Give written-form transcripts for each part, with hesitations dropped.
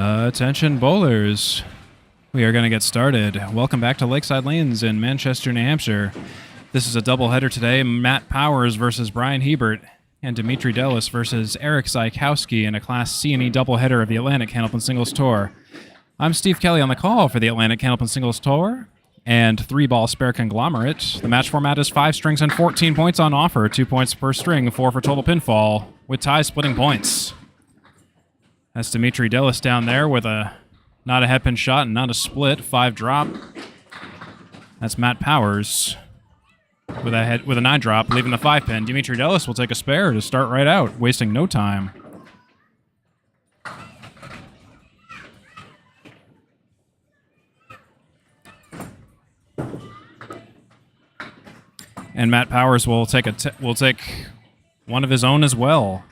Attention bowlers. We are going to get started. Welcome back to Lakeside Lanes in Manchester, New Hampshire. This is a doubleheader today. Matt Powers versus Bryan Hebert, and Demetri Dellas versus Erik Zaikowski in a Class C&E doubleheader of the Atlantic Candlepin Singles Tour. I'm Steve Kelly on the call for the Atlantic Candlepin Singles Tour and 3-ball spare conglomerate. The match format is 5 strings and 14 points on offer, 2 points per string, 4 for total pinfall, with ties splitting points. That's Demetri Dellas down there with not a headpin shot and not a split, 5 drop. That's Matt Powers with a 9 drop, leaving the 5 pin. Demetri Dellas will take a spare to start right out, wasting no time. And Matt Powers will take one of his own as well.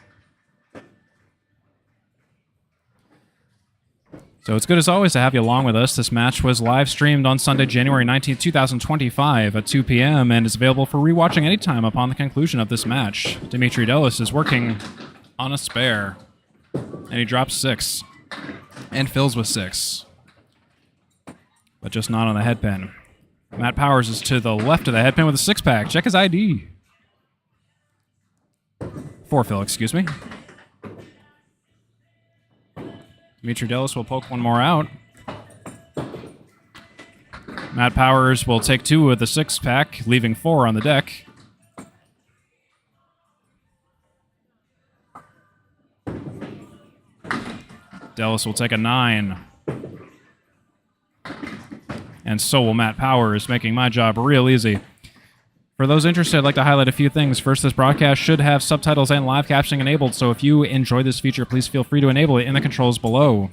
So it's good as always to have you along with us. This match was live streamed on Sunday, January 19th, 2025 at 2 p.m. and is available for rewatching anytime upon the conclusion of this match. Demetri Dellas is working on a spare, and he drops 6 and fills with 6, but just not on the headpin. Matt Powers is to the left of the headpin with a 6-pack. Check his ID. 4-fill, excuse me. Demetri Dellas will poke one more out. Matt Powers will take 2 with the 6-pack, leaving 4 on the deck. Dellas will take a 9. And so will Matt Powers, making my job real easy. For those interested, I'd like to highlight a few things. First, this broadcast should have subtitles and live captioning enabled, so if you enjoy this feature, please feel free to enable it in the controls below.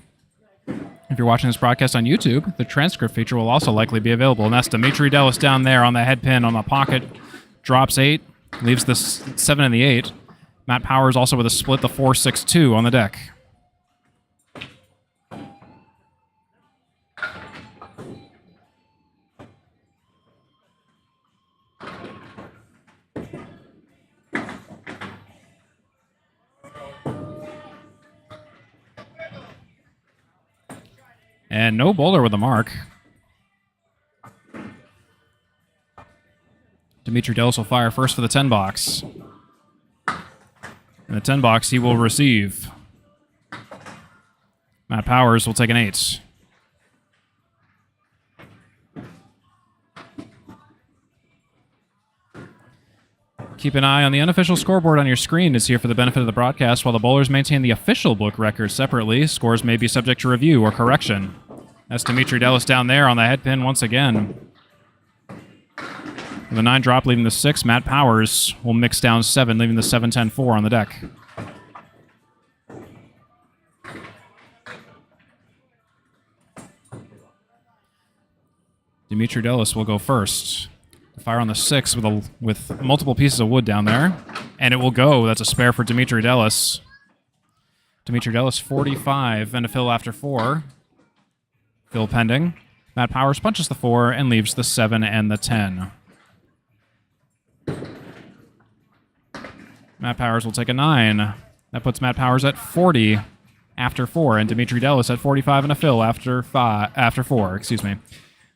If you're watching this broadcast on YouTube, the transcript feature will also likely be available, and that's Demetri Dellas down there on the headpin on the pocket. Drops 8, leaves the 7 and the 8. Matt Powers also with a split, the 4-6-2 on the deck. And no bowler with a mark. Demetri Dellas will fire first for the 10 box. In the 10 box, he will receive. Matt Powers will take an 8. Keep an eye on the unofficial scoreboard on your screen. It's here for the benefit of the broadcast, while the bowlers maintain the official book record separately. Scores may be subject to review or correction. That's Demetri Dellas down there on the headpin once again. With a 9 drop, leaving the 6, Matt Powers will mix down 7, leaving the 7-10-4 on the deck. Demetri Dellas will go first. Fire on the 6 with multiple pieces of wood down there. And it will go. That's a spare for Demetri Dellas. Demetri Dellas, 45, and a fill after 4. Fill pending. Matt Powers punches the 4 and leaves the 7 and the 10. Matt Powers will take a 9. That puts Matt Powers at 40 after 4, and Demetri Dellas at 45 and a fill after 4. Excuse me.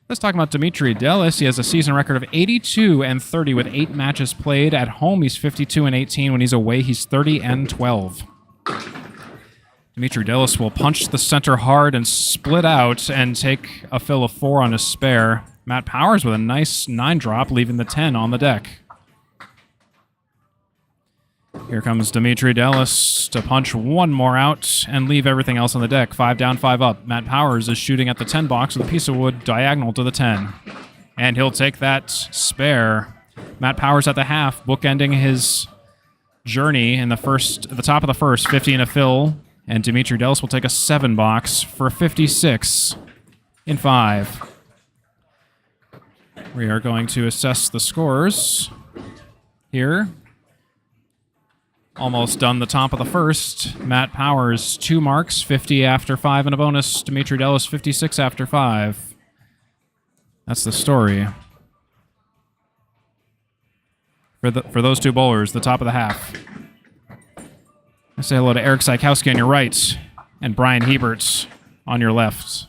Let's talk about Demetri Dellas. He has a season record of 82-30 with 8 matches played. At home, he's 52-18. When he's away, he's 30-12. Demetri Dellas will punch the center hard and split out and take a fill of 4 on his spare. Matt Powers with a nice 9 drop, leaving the 10 on the deck. Here comes Demetri Dellas to punch one more out and leave everything else on the deck. 5 down, 5 up. Matt Powers is shooting at the 10 box with a piece of wood diagonal to the 10. And he'll take that spare. Matt Powers at the half, bookending his journey in the top of the first, 50 and a fill. And Demetri Dellas will take a 7 box for 56 in 5. We are going to assess the scores here. Almost done the top of the first. Matt Powers, 2 marks, 50 after 5 and a bonus. Demetri Dellas, 56 after 5. That's the story. For those 2 bowlers, the top of the half. I say hello to Erik Zaikowski on your right, and Bryan Hebert on your left.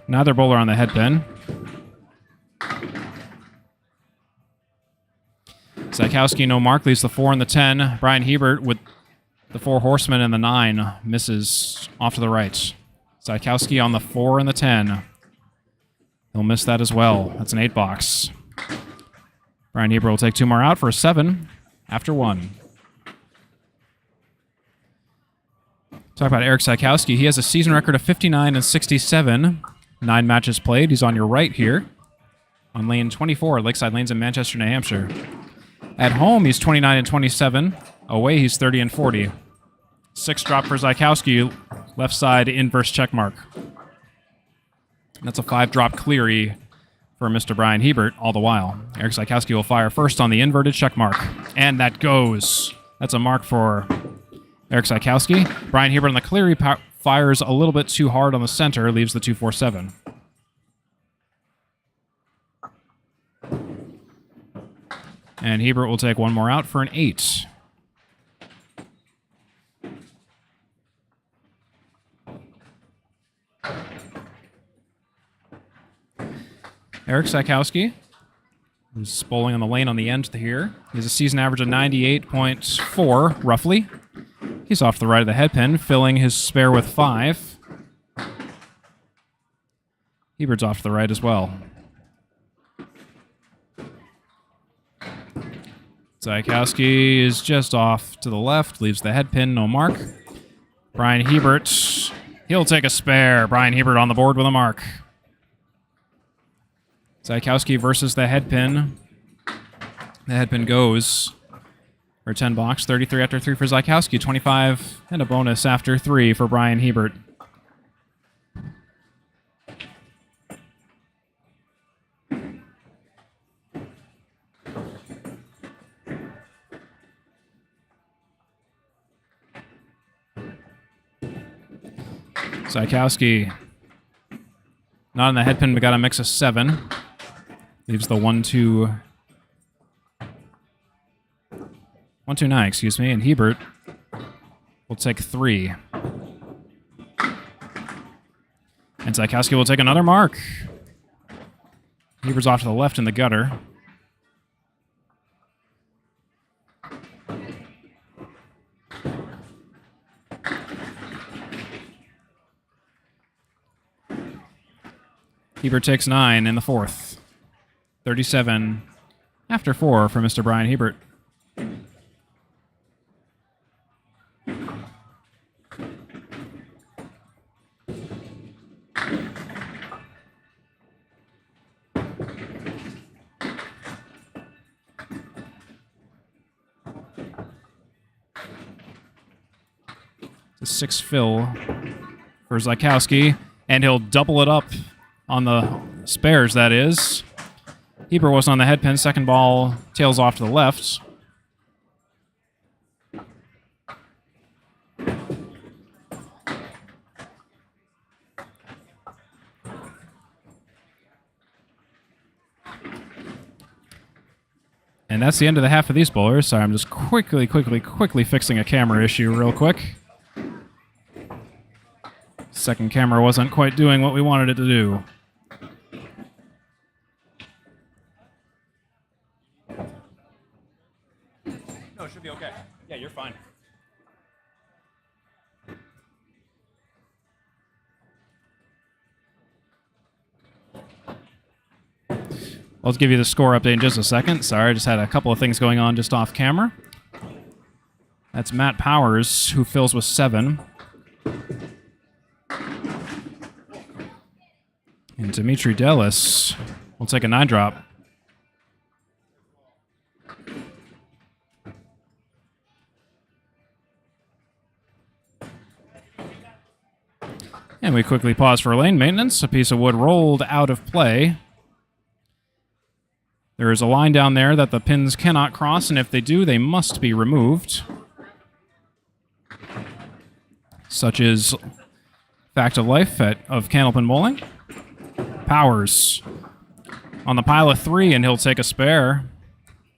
Neither bowler on the head pin. Zaikowski, no mark, leaves the 4 and the 10. Bryan Hebert with the 4 horsemen and the 9 misses off to the right. Zaikowski on the 4 and the 10. He'll miss that as well. That's an 8 box. Bryan Hebert will take 2 more out for a 7 after 1. Talk about Erik Zaikowski. He has a season record of 59 and 67. 9 matches played. He's on your right here on lane 24, Lakeside Lanes in Manchester, New Hampshire. At home, he's 29 and 27. Away, he's 30 and 40. 6 drop for Zaikowski, left side inverse check mark. That's a 5 drop cleary for Mr. Bryan Hebert all the while. Erik Zaikowski will fire first on the inverted check mark. And that goes. That's a mark for Erik Zaikowski. Bryan Hebert on the cleary fires a little bit too hard on the center, leaves the 2-4-7. And Hebert will take 1 more out for an 8. Erik Zaikowski is bowling on the lane on the end here. He has a season average of 98.4, roughly. He's off to the right of the head pin, filling his spare with 5. Hebert's off to the right as well. Zaikowski is just off to the left, leaves the head pin, no mark. Bryan Hebert, he'll take a spare. Bryan Hebert on the board with a mark. Zaikowski versus the head pin. The head pin goes for 10 box, 33 after 3 for Zaikowski, 25 and a bonus after 3 for Bryan Hebert. Zaikowski, not in the head pin, but got a mix of 7. Leaves the 1-2... 1-2-9, excuse me, and Hebert will take 3. And Zaikowski will take another mark. Hebert's off to the left in the gutter. Hebert takes 9 in the 4th. 37 after 4 for Mr. Bryan Hebert. The 6 fill for Zaikowski, and he'll double it up on the spares, that is. Hebert wasn't on the head pin. Second ball tails off to the left. And that's the end of the half of these bowlers. Sorry, I'm just quickly fixing a camera issue real quick. Second camera wasn't quite doing what we wanted it to do. No, it should be okay. Yeah, you're fine. I'll give you the score update in just a second. Sorry, I just had a couple of things going on just off camera. That's Matt Powers, who fills with 7. And Demetri Dellas will take a 9 drop. And we quickly pause for lane maintenance. A piece of wood rolled out of play. There is a line down there that the pins cannot cross, and if they do, they must be removed. Such is fact of life of candlepin bowling. Powers on the pile of 3, and he'll take a spare.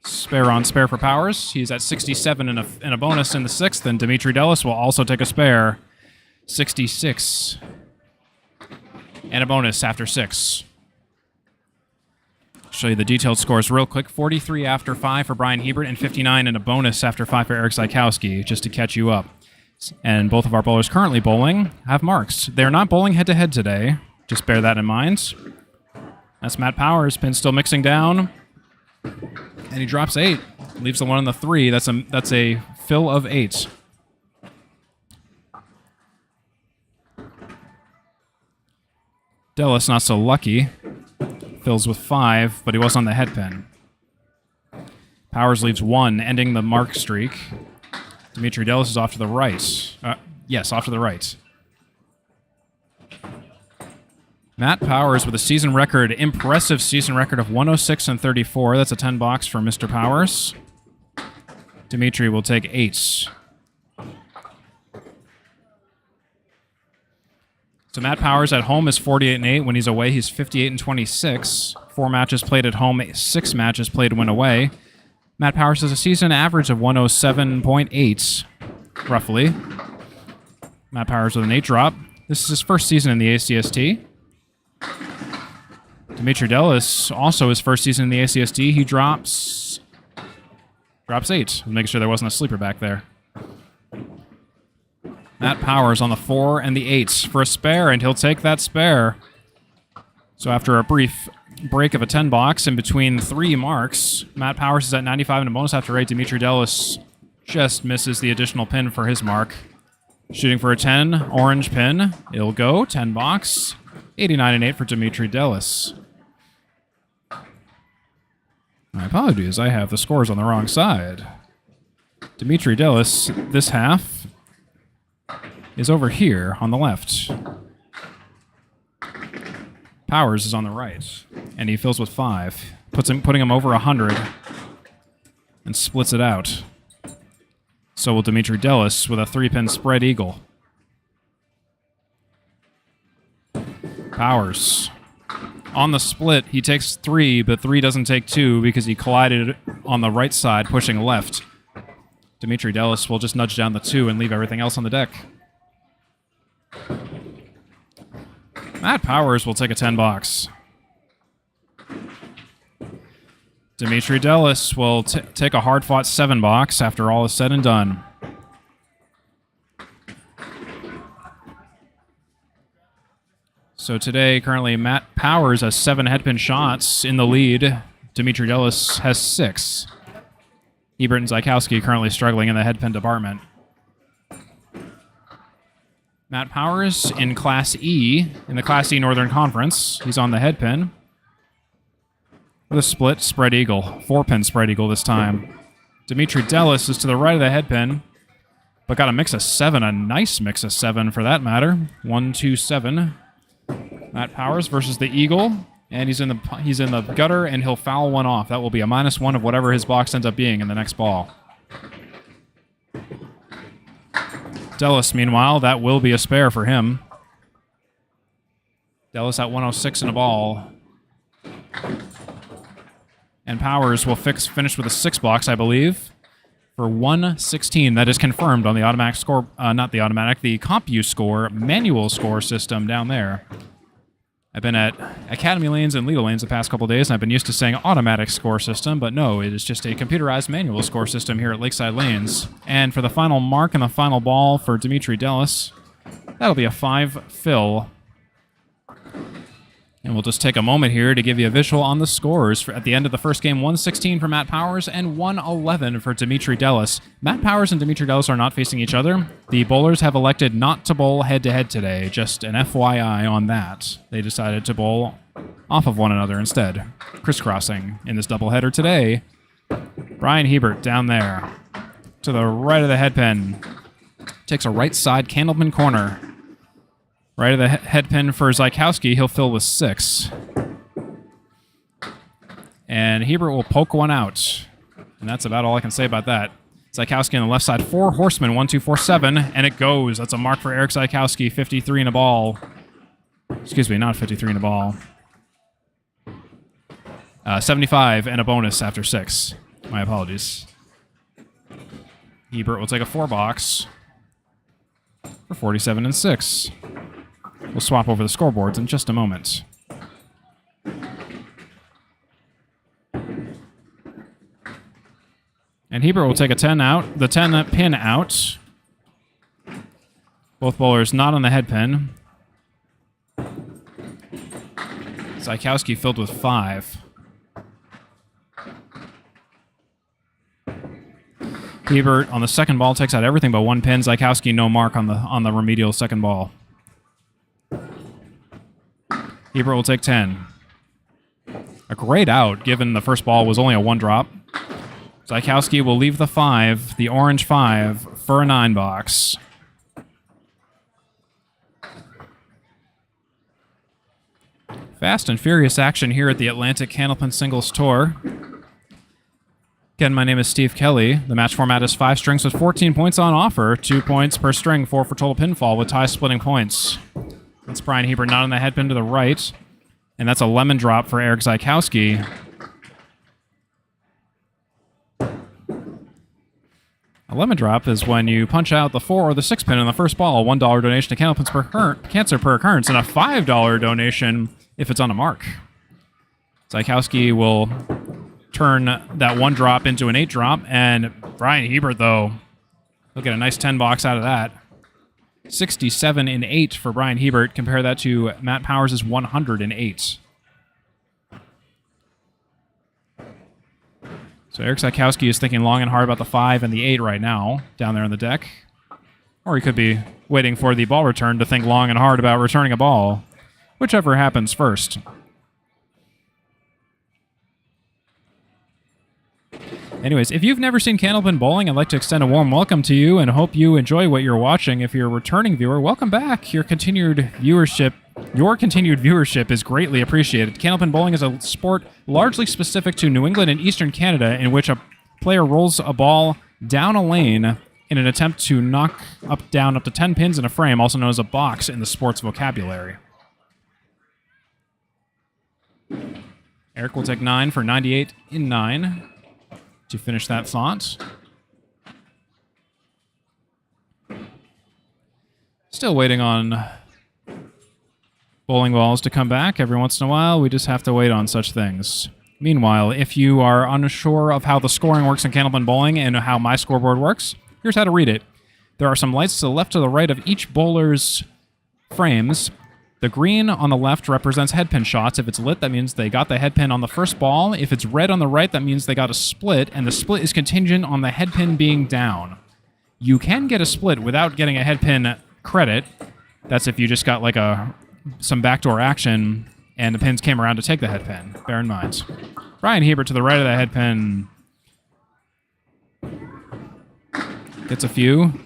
Spare on spare for Powers. He's at 67 and a bonus in the 6th, and Demetri Dellas will also take a spare. 66. And a bonus after 6. Show you the detailed scores real quick. 43 after 5 for Bryan Hebert, and 59 and a bonus after 5 for Erik Zaikowski, just to catch you up. And both of our bowlers currently bowling have marks. They're not bowling head-to-head today. Just bear that in mind. That's Matt Powers. Pin still mixing down. And he drops 8. Leaves the 1 and the 3. That's a fill of 8. Dellas not so lucky. Fills with 5, but he was on the head pin. Powers leaves 1, ending the mark streak. Demetri Dellas is off to the right. Yes, off to the right. Matt Powers with a season record, impressive season record of 106 and 34. That's a 10 box for Mr. Powers. Demetri will take 8. So Matt Powers at home is 48 and 8. When he's away, he's 58 and 26. 4 matches played at home, 6 matches played when away. Matt Powers has a season average of 107.8, roughly. Matt Powers with an 8 drop. This is his first season in the ACST. Demetri Dellas, also his first season in the ACST. He drops 8. Make sure there wasn't a sleeper back there. Matt Powers on the 4 and the 8 for a spare, and he'll take that spare. So after a brief break of a 10 box in between 3 marks, Matt Powers is at 95 and a bonus after 8. Demetri Dellas just misses the additional pin for his mark. Shooting for a 10, orange pin. It'll go, 10 box. 89 and 8 for Demetri Dellas. My apologies, I have the scores on the wrong side. Demetri Dellas, this half, is over here on the left. Powers is on the right, and he fills with 5, putting him over 100, and splits it out. So will Demetri Dellas with a 3-pin spread eagle. Powers. On the split, he takes 3, but 3 doesn't take 2 because he collided on the right side, pushing left. Demetri Dellas will just nudge down the 2 and leave everything else on the deck. Matt Powers will take a 10 box. Demetri Dellas will take a hard-fought 7 box after all is said and done. So today, currently, Matt Powers has 7 headpin shots in the lead. Demetri Dellas has 6. Hebert and Zaikowski currently struggling in the headpin department. Matt Powers in Class E, in the Class E Northern Conference. He's on the headpin with a split spread eagle, 4-pin spread eagle this time. Demetri Dellas is to the right of the headpin, but got a mix of 7, a nice mix of 7 for that matter. 1, 2, 7. Matt Powers versus the eagle, and he's in the gutter, and he'll foul 1 off. That will be a -1 of whatever his box ends up being in the next ball. Dellas, meanwhile, that will be a spare for him. Dellas at 106 in a ball. And Powers will finish with a 6 box, I believe, for 116. That is confirmed on the automatic score, not the automatic, the CompuScore manual score system down there. I've been at Academy Lanes and Lido Lanes the past couple days, and I've been used to saying automatic score system, but no, it is just a computerized manual score system here at Lakeside Lanes. And for the final mark and the final ball for Demetri Dellas, that'll be a 5 fill. And we'll just take a moment here to give you a visual on the scores. At the end of the first game, 116 for Matt Powers and 111 for Demetri Dellas. Matt Powers and Demetri Dellas are not facing each other. The bowlers have elected not to bowl head-to-head today. Just an FYI on that. They decided to bowl off of one another instead. Crisscrossing in this doubleheader today. Bryan Hebert down there to the right of the headpin. Takes a right side Candleman corner. Right of the headpin for Zaikowski, he'll fill with 6. And Hebert will poke 1 out. And that's about all I can say about that. Zaikowski on the left side, 4 horsemen, 1, 2, 4, 7, and it goes. That's a mark for Erik Zaikowski, 53 in a ball. Excuse me, not 53 in a ball. 75 and a bonus after 6. My apologies. Hebert will take a 4-box for 47 and 6. We'll swap over the scoreboards in just a moment. And Hebert will take a 10 out, the 10 pin out. Both bowlers not on the head pin. Zaikowski filled with 5. Hebert on the second ball takes out everything but 1 pin. Zaikowski no mark on the remedial second ball. Hebert will take 10. A great out, given the first ball was only a 1-drop. Zaikowski will leave the 5, the orange 5, for a 9-box. Fast and furious action here at the Atlantic Candlepin Singles Tour. Again, my name is Steve Kelly. The match format is 5 strings with 14 points on offer. 2 points per string, 4 for total pinfall with tie splitting points. That's Bryan Hebert not on the head pin to the right. And that's a lemon drop for Erik Zaikowski. A lemon drop is when you punch out the 4 or the 6 pin on the first ball. $1 donation to Cancer per occurrence, and a $5 donation if it's on a mark. Zaikowski will turn that 1 drop into an 8 drop, and Bryan Hebert, though, he'll get a nice 10 box out of that. 67 and 8 for Bryan Hebert. Compare that to Matt Powers' 108. So Erik Zaikowski is thinking long and hard about the 5 and the 8 right now, down there on the deck. Or he could be waiting for the ball return to think long and hard about returning a ball. Whichever happens first. Anyways, if you've never seen Candlepin Bowling, I'd like to extend a warm welcome to you and hope you enjoy what you're watching. If you're a returning viewer, welcome back. Your continued viewership is greatly appreciated. Candlepin Bowling is a sport largely specific to New England and Eastern Canada in which a player rolls a ball down a lane in an attempt to knock down up to 10 pins in a frame, also known as a box in the sports vocabulary. Erik will take 9 for 98 in 9 to finish that thought. Still waiting on bowling balls to come back. Every once in a while, we just have to wait on such things. Meanwhile, if you are unsure of how the scoring works in Candlepin Bowling and how my scoreboard works, here's how to read it. There are some lights to the left to the right of each bowler's frames. The green on the left represents headpin shots. If it's lit, that means they got the headpin on the first ball. If it's red on the right, that means they got a split, and the split is contingent on the headpin being down. You can get a split without getting a headpin credit. That's if you just got like some backdoor action and the pins came around to take the headpin. Bear in mind. Bryan Hebert to the right of the headpin gets a few.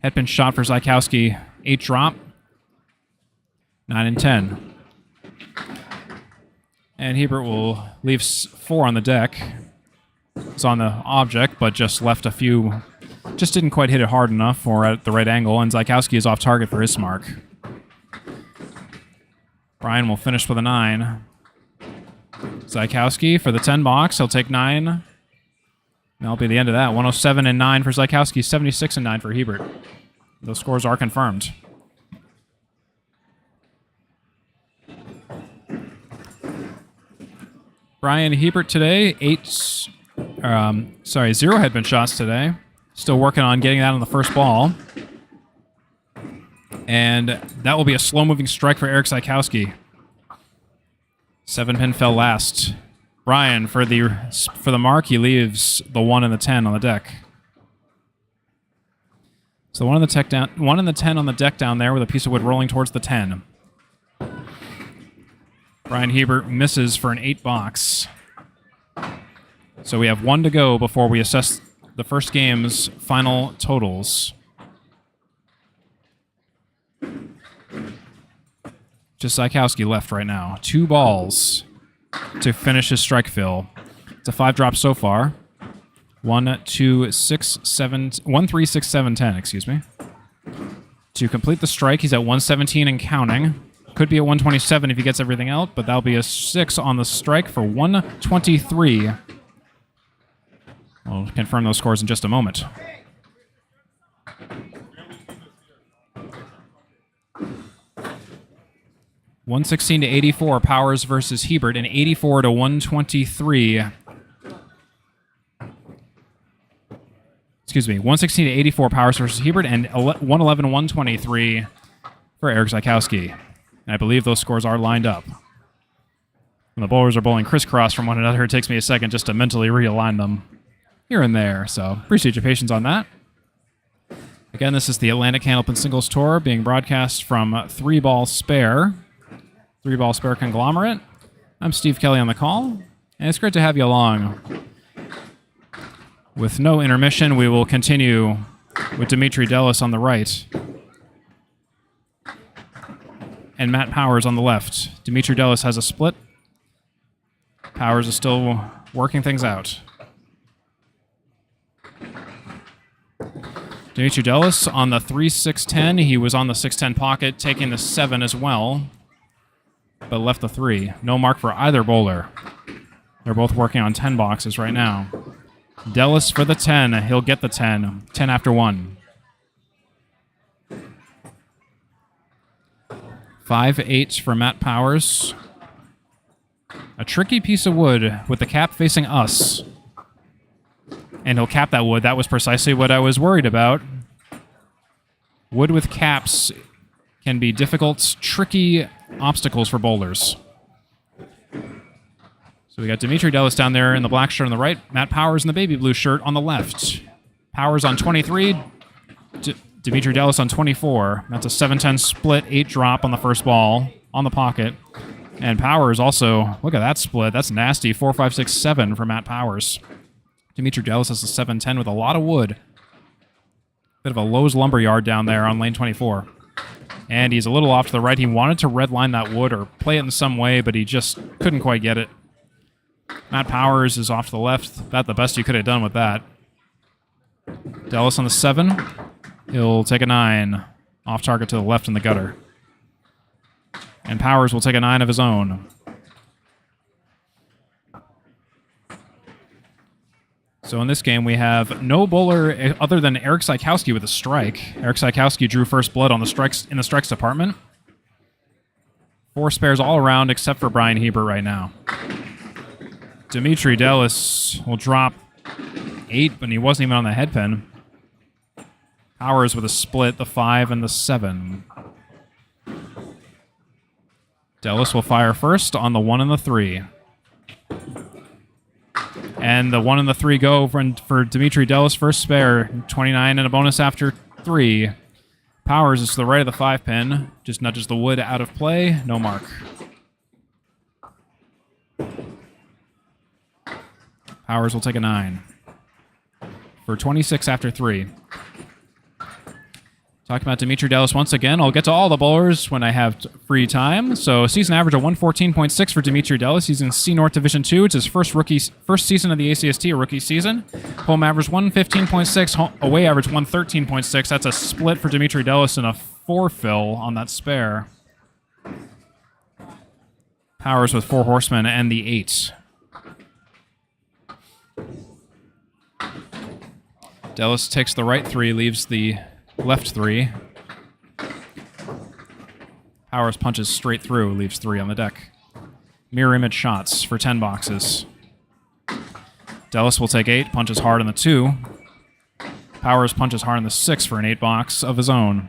Headpin shot for Zaikowski. 8 drop. 9 and 10. And Hebert will leave 4 on the deck. It's on the object, but just left a few. Just didn't quite hit it hard enough or at the right angle, and Zaikowski is off target for his mark. Bryan will finish with a 9. Zaikowski for the 10 box. He'll take 9. That'll be the end of that. 107 and 9 for Zaikowski, 76 and 9 for Hebert. Those scores are confirmed. Bryan Hebert today, 0 headpin shots today. Still working on getting that on the first ball. And that will be a slow-moving strike for Erik Zaikowski. 7 pin fell last. Bryan, for the mark, he leaves the 1 and the 10 on the deck. So 1 and the 10 on the deck down there with a piece of wood rolling towards the 10. Bryan Hebert misses for an 8 box. So we have 1 to go before we assess the first game's final totals. Just Zaikowski left right now. 2 balls to finish his strike fill. It's a 5 drop so far. 1, 2, 6, 7, 1, 3, 6, 7, 10, excuse me. To complete the strike, he's at 117 and counting. Could be at 127 if he gets everything out, but that'll be a 6 on the strike for 123. We'll confirm those scores in just a moment. $116 to 84, Powers versus Hebert, and 84 to 123. Excuse me, 116 to 84, Powers versus Hebert, and 111 to 123 for Erik Zaikowski. And I believe those scores are lined up. When the bowlers are bowling crisscross from one another, it takes me a second just to mentally realign them here and there, so appreciate your patience on that. Again, this is the Atlantic Candlepin Singles Tour being broadcast from 3 Ball Spare Conglomerate. I'm Steve Kelly on the call, and it's great to have you along. With no intermission, we will continue with Demetri Dellas on the right and Matt Powers on the left. Demetri Dellas has a split. Powers is still working things out. Demetri Dellas on the 3-6-10. He was on the 6-10 pocket, taking the 7 as well, but left the 3. No mark for either bowler. They're both working on 10 boxes right now. Dellas for the 10. He'll get the 10. 10 after 1. 5-8 for Matt Powers. A tricky piece of wood with the cap facing us. And he'll cap that wood. That was precisely what I was worried about. Wood with caps can be difficult, tricky obstacles for bowlers. So we got Demetri Dellas down there in the black shirt on the right, Matt Powers in the baby blue shirt on the left. Powers on 23, Demetri Dellas on 24. That's a 7-10 split, 8 drop on the first ball on the pocket. And Powers also, look at that split. That's nasty. 4-5-6-7 for Matt Powers. Demetri Dellas has a 7-10 with a lot of wood. Bit of a Lowe's lumberyard down there on lane 24. And he's a little off to the right. He wanted to redline that wood or play it in some way, but he just couldn't quite get it. Matt Powers is off to the left. About the best you could have done with that. Dellas on the 7. He'll take a 9. Off target to the left in the gutter. And Powers will take a 9 of his own. So in this game, we have no bowler other than Erik Zaikowski with a strike. Erik Zaikowski drew first blood on the strikes in the strikes department. 4 spares all around except for Bryan Hebert right now. Demetri Dellas will drop 8, but he wasn't even on the head pin. Powers with a split, the 5 and the 7. Dellas will fire first on the 1 and the 3. And the 1 and the 3 go for Demetri Dellas, first spare. 29 and a bonus after 3. Powers is to the right of the 5 pin. Just nudges the wood out of play. No mark. Powers will take a 9. For 26 after 3. Talking about Demetri Dellas once again. I'll get to all the bowlers when I have free time. So season average of 114.6 for Demetri Dellas. He's in C North Division 2. It's his first season of the ACST, a rookie season. Home average 115.6. Away average 113.6. That's a split for Demetri Dellas and a 4-fill on that spare. Powers with 4 horsemen and the 8. Dellas takes the right 3, leaves the left 3. Powers punches straight through, leaves 3 on the deck. Mirror image shots for 10 boxes. Dellas will take 8, punches hard on the 2. Powers punches hard on the 6 for an 8 box of his own.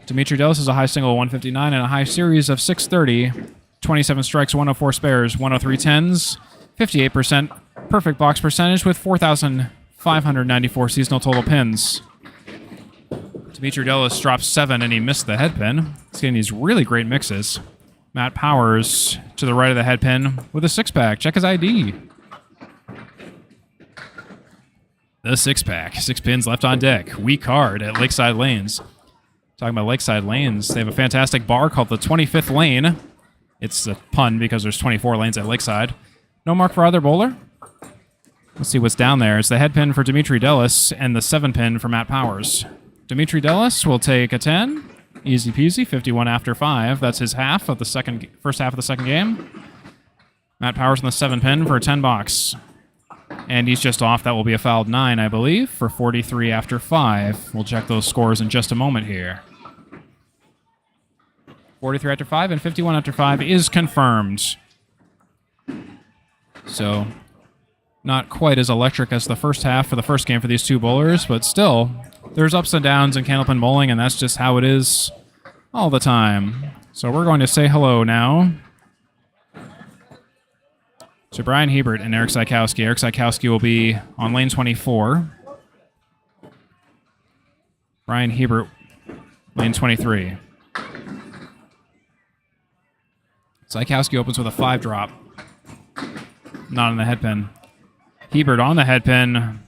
Demetri Dellas has a high single of 159 and a high series of 630. 27 strikes, 104 spares, 103 tens, 58%. Perfect box percentage with 4,594 seasonal total pins. Demetri Dellas drops 7 and he missed the head pin. He's getting these really great mixes. Matt Powers to the right of the head pin with a 6-pack. Check his ID. The 6-pack. 6 pins left on deck. Weak card at Lakeside Lanes. Talking about Lakeside Lanes, they have a fantastic bar called the 25th Lane. It's a pun because there's 24 lanes at Lakeside. No mark for either bowler. Let's see what's down there. It's the head pin for Demetri Dellas and the 7 pin for Matt Powers. Demetri Dellas will take a 10. Easy peasy, 51 after 5. That's his first half of the second game. Matt Powers on the 7 pin for a 10 box. And he's just off. That will be a fouled 9, I believe, for 43 after 5. We'll check those scores in just a moment here. 43 after 5 and 51 after 5 is confirmed. So, not quite as electric as the first half for the first game for these two bowlers, but still, there's ups and downs in candlepin bowling, and that's just how it is all the time. So we're going to say hello now to Bryan Hebert and Erik Zaikowski. Erik Zaikowski will be on lane 24. Bryan Hebert, lane 23. Zaikowski opens with a 5 drop. Not on the head pin. Hebert on the head pin.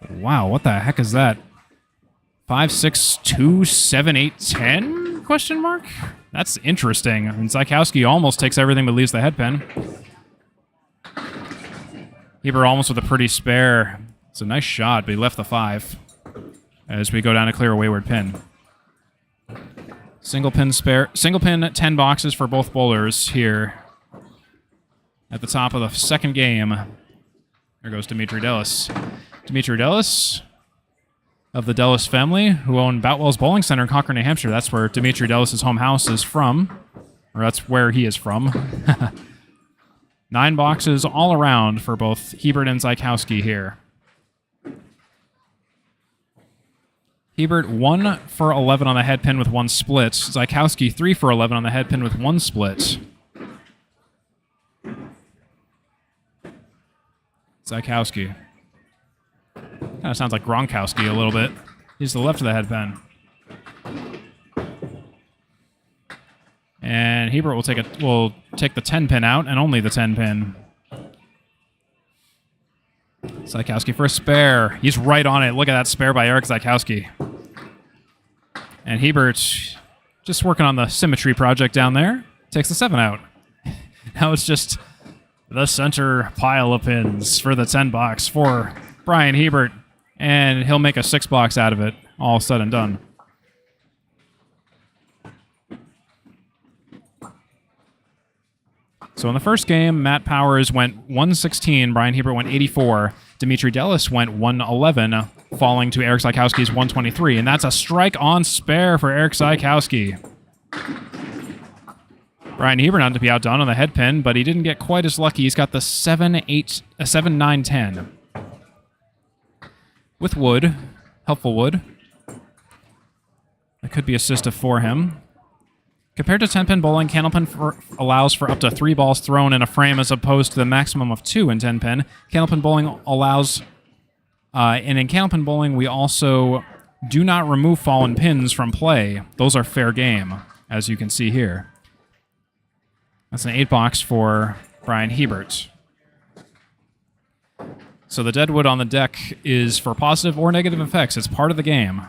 Wow, what the heck is that? 5, 6, 2, 7, 8, 10? Question mark? That's interesting. And Zaikowski almost takes everything but leaves the head pin. Hebert almost with a pretty spare. It's a nice shot, but he left the 5 as we go down to clear a wayward pin. Single pin 10 boxes for both bowlers here at the top of the second game. There goes Demetri Dellas. Demetri Dellas of the Dellas family, who own Boutwell's Bowling Center in Cochrane, New Hampshire. That's where Demetri Dellas' home house is from, or that's where he is from. 9 boxes all around for both Hebert and Zaikowski here. Hebert 1 for 11 on the head pin with 1 split. Zaikowski 3 for 11 on the head pin with 1 split. Zaikowski. Kind of sounds like Gronkowski a little bit. He's the left of the head pin. And Hebert will take the 10 pin out, and only the 10 pin. Zaikowski for a spare. He's right on it. Look at that spare by Erik Zaikowski. And Hebert just working on the symmetry project down there. Takes the 7 out. Now it's just the center pile of pins for the 10 box for Bryan Hebert. And he'll make a 6 box out of it, all said and done. So in the first game, Matt Powers went 116, Bryan Hebert went 84, Demetri Dellas went 111, falling to Erik Zaikowski's 123, and that's a strike on spare for Erik Zaikowski. Bryan Hebert not to be outdone on the head pin, but he didn't get quite as lucky. He's got the 7, 9, 10. With wood, helpful wood. That could be assistive for him. Compared to 10-pin bowling, candlepin allows for up to 3 balls thrown in a frame as opposed to the maximum of 2 in 10-pin. Candlepin bowling allows, and in candlepin bowling, we also do not remove fallen pins from play. Those are fair game, as you can see here. That's an 8 box for Bryan Hebert. So the dead wood on the deck is for positive or negative effects. It's part of the game.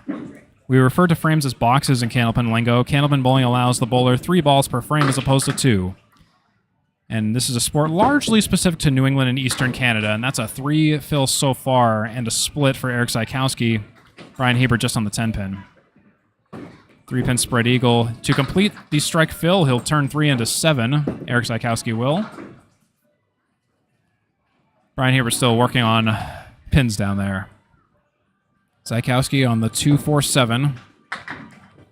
We refer to frames as boxes in candlepin lingo. Candlepin bowling allows the bowler 3 balls per frame as opposed to 2. And this is a sport largely specific to New England and Eastern Canada, and that's a 3 fill so far and a split for Erik Zaikowski. Bryan Hebert just on the 10-pin. 3-pin spread eagle. To complete the strike fill, he'll turn 3 into 7. Erik Zaikowski will. Bryan Hebert still working on pins down there. Zaikowski on the 2, 4, 7.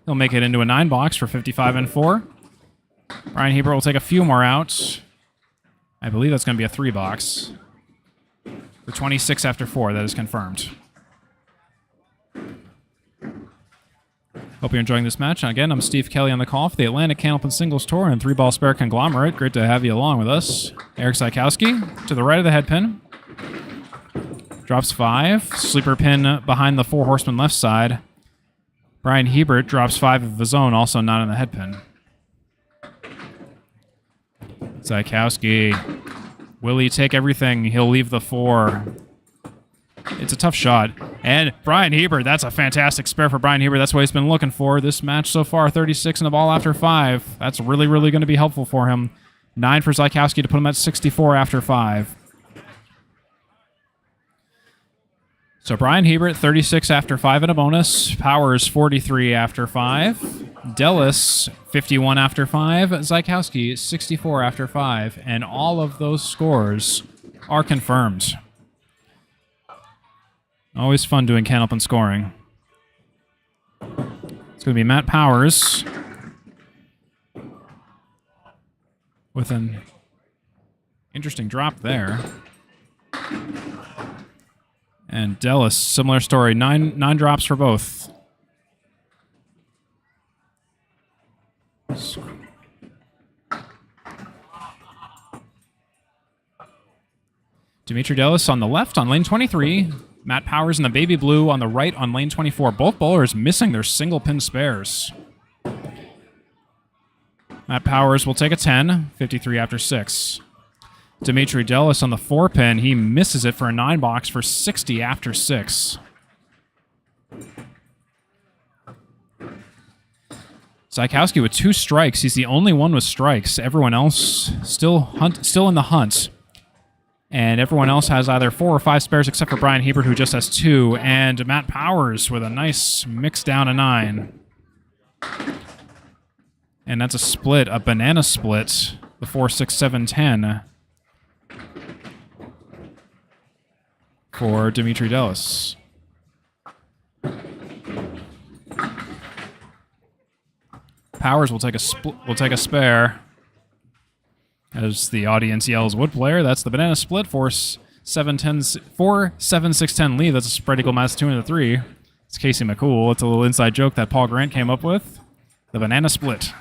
He'll make it into a 9 box for 55 and 4. Bryan Hebert will take a few more out. I believe that's going to be a 3 box. For 26 after 4, that is confirmed. Hope you're enjoying this match. Again, I'm Steve Kelly on the call for the Atlantic Candlepin Singles Tour and 3-ball spare conglomerate. Great to have you along with us. Erik Zaikowski to the right of the head pin. Drops 5. Sleeper pin behind the 4 horsemen left side. Bryan Hebert drops 5 of his own, also not on the head pin. Zaikowski. Will he take everything? He'll leave the 4. It's a tough shot. And Bryan Hebert, that's a fantastic spare for Bryan Hebert. That's what he's been looking for this match so far. 36 and a ball after 5. That's really, really going to be helpful for him. 9 for Zaikowski to put him at 64 after 5. So Bryan Hebert, 36 after 5 and a bonus. Powers, 43 after 5. Dellas, 51 after 5. Zaikowski, 64 after 5. And all of those scores are confirmed. Always fun doing can-open scoring. It's going to be Matt Powers with an interesting drop there. And Dellas, similar story. Nine drops for both. Demetri Dellas on the left on lane 23. Matt Powers in the baby blue on the right on lane 24. Both bowlers missing their single pin spares. Matt Powers will take a 10, 53 after 6. Demetri Dellas on the 4 pin. He misses it for a 9 box for 60 after 6. Zaikowski with 2 strikes. He's the only one with strikes. Everyone else still in the hunt. And everyone else has either 4 or 5 spares except for Bryan Hebert, who just has 2. And Matt Powers with a nice mix down a 9. And that's a split, a banana split. The 4, 6, 7, 10 for Demetri Dellas. Powers will take a spare. As the audience yells, "Wood player!" That's the banana split. 4, 7, 6, 10 lead. That's a spread equal minus 2 and a 3. It's Casey McCool. It's a little inside joke that Paul Grant came up with. The banana split.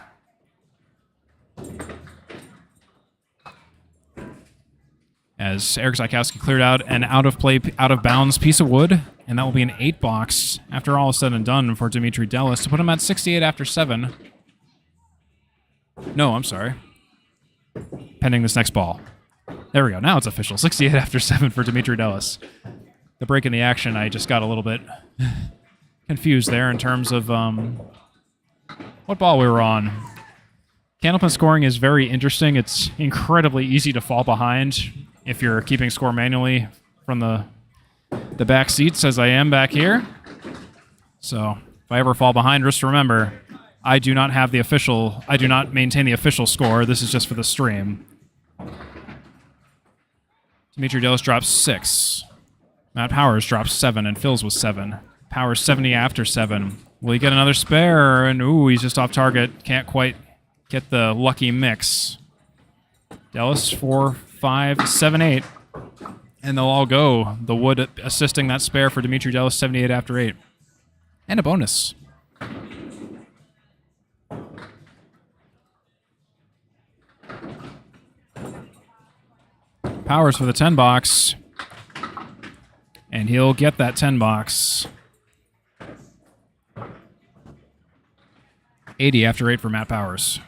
As Erik Zaikowski cleared out an out of bounds piece of wood, and that will be an 8 box after all is said and done for Demetri Dellas to put him at 68 after 7. No, I'm sorry. Pending this next ball. There we go. Now it's official. 68 after 7 for Demetri Dellas. The break in the action, I just got a little bit confused there in terms of what ball we were on. Can-open scoring is very interesting. It's incredibly easy to fall behind if you're keeping score manually from the back seats, as I am back here. So if I ever fall behind, just remember, I do not maintain the official score. This is just for the stream. Demetri Dellas drops 6. Matt Powers drops 7 and fills with 7. Powers 70 after 7. Will he get another spare? And ooh, he's just off target. Can't quite get the lucky mix. Dellas 4, 5, 7, 8. And they'll all go. The wood assisting that spare for Demetri Dellas 78 after 8. And a bonus. Powers for the 10 box. And he'll get that 10 box. 80 after 8 for Matt Powers.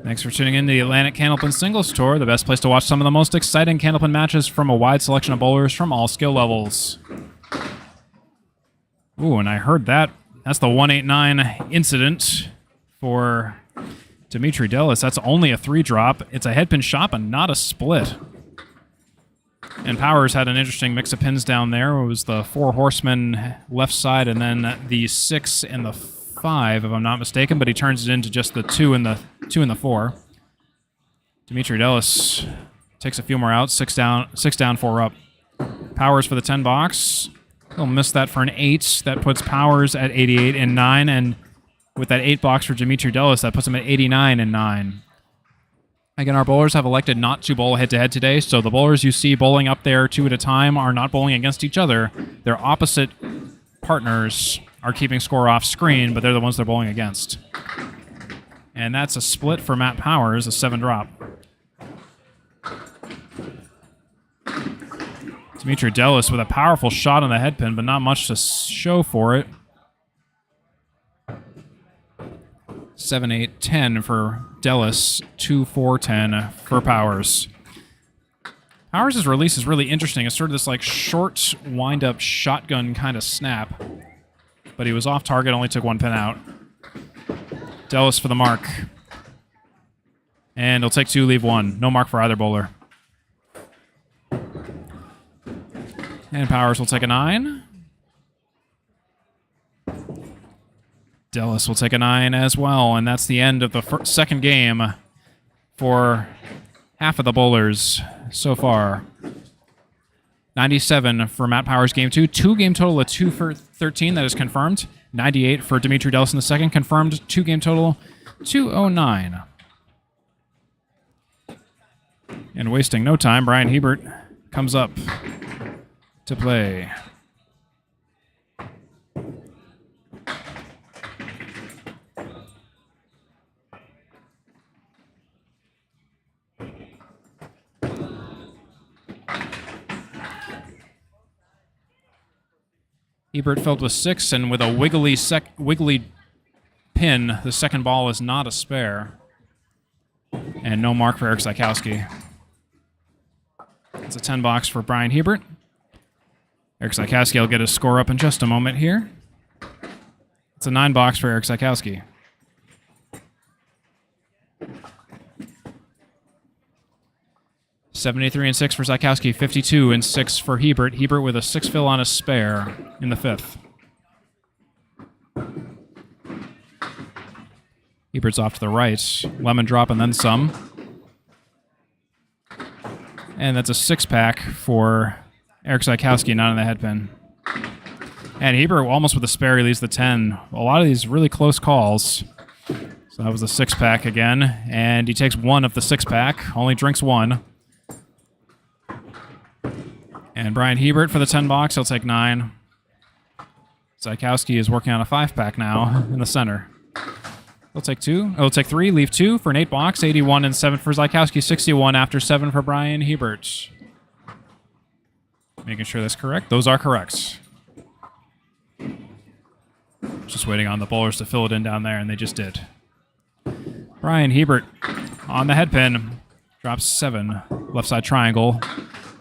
Thanks for tuning in to the Atlantic Can-Open Singles Tour, the best place to watch some of the most exciting Can-Open matches from a wide selection of bowlers from all skill levels. Ooh, and I heard that. That's the 189 incident for Demetri Dellas. That's only a 3 drop. It's a headpin shot, but not a split. And Powers had an interesting mix of pins down there. It was the 4 horsemen left side and then the 6 and the 5, if I'm not mistaken, but he turns it into just the 2 and the 4. Demetri Dellas takes a few more out. 6 down, 4 up. Powers for the 10 box. He'll miss that for an 8. That puts Powers at 88 and 9, and with that 8 box for Demetri Dellas, that puts him at 89 and 9. Again, our bowlers have elected not to bowl head-to-head today, so the bowlers you see bowling up there 2 at a time are not bowling against each other. Their opposite partners are keeping score off screen, but they're the ones they're bowling against. And that's a split for Matt Powers, a 7 drop. Demetri Dellas with a powerful shot on the headpin, but not much to show for it. 7, 8, 10 for Dellas, 2, 4, 10 for Powers. Powers' release is really interesting. It's sort of this like short wind-up shotgun kind of snap. But he was off target, only took 1 pin out. Dellas for the mark. And he'll take 2, leave 1. No mark for either bowler. And Powers will take a 9. Dellas will take a 9 as well, and that's the end of the second game for half of the bowlers so far. 97 for Matt Powers game 2. 2 game total of 2 for 13, that is confirmed. 98 for Demetri Dellas in the second, confirmed. 2 game total, 209. And wasting no time, Bryan Hebert comes up to play. Hebert filled with 6, and with a wiggly pin, the second ball is not a spare. And no mark for Erik Zaikowski. It's a 10 box for Bryan Hebert. Erik Zaikowski will get his score up in just a moment here. It's a 9 box for Erik Zaikowski. $73-6 for Zaikowski, 52-6 for Hebert. Hebert with a 6 fill on a spare in the 5th. Hebert's off to the right. Lemon drop and then some. And that's a 6-pack for Erik Zaikowski, not in the head pin. And Hebert almost with a spare, he leaves the 10. A lot of these really close calls. So that was a 6-pack again. And he takes 1 of the 6-pack, only drinks 1. And Bryan Hebert for the 10 box, he'll take 9. Zaikowski is working on a 5-pack now in the center. He'll take 2. He'll take 3, leave 2 for an 8 box, 81-7 for Zaikowski, 61 after 7 for Bryan Hebert. Making sure that's correct. Those are correct. Just waiting on the bowlers to fill it in down there, and they just did. Bryan Hebert on the head pin. Drops 7. Left side triangle.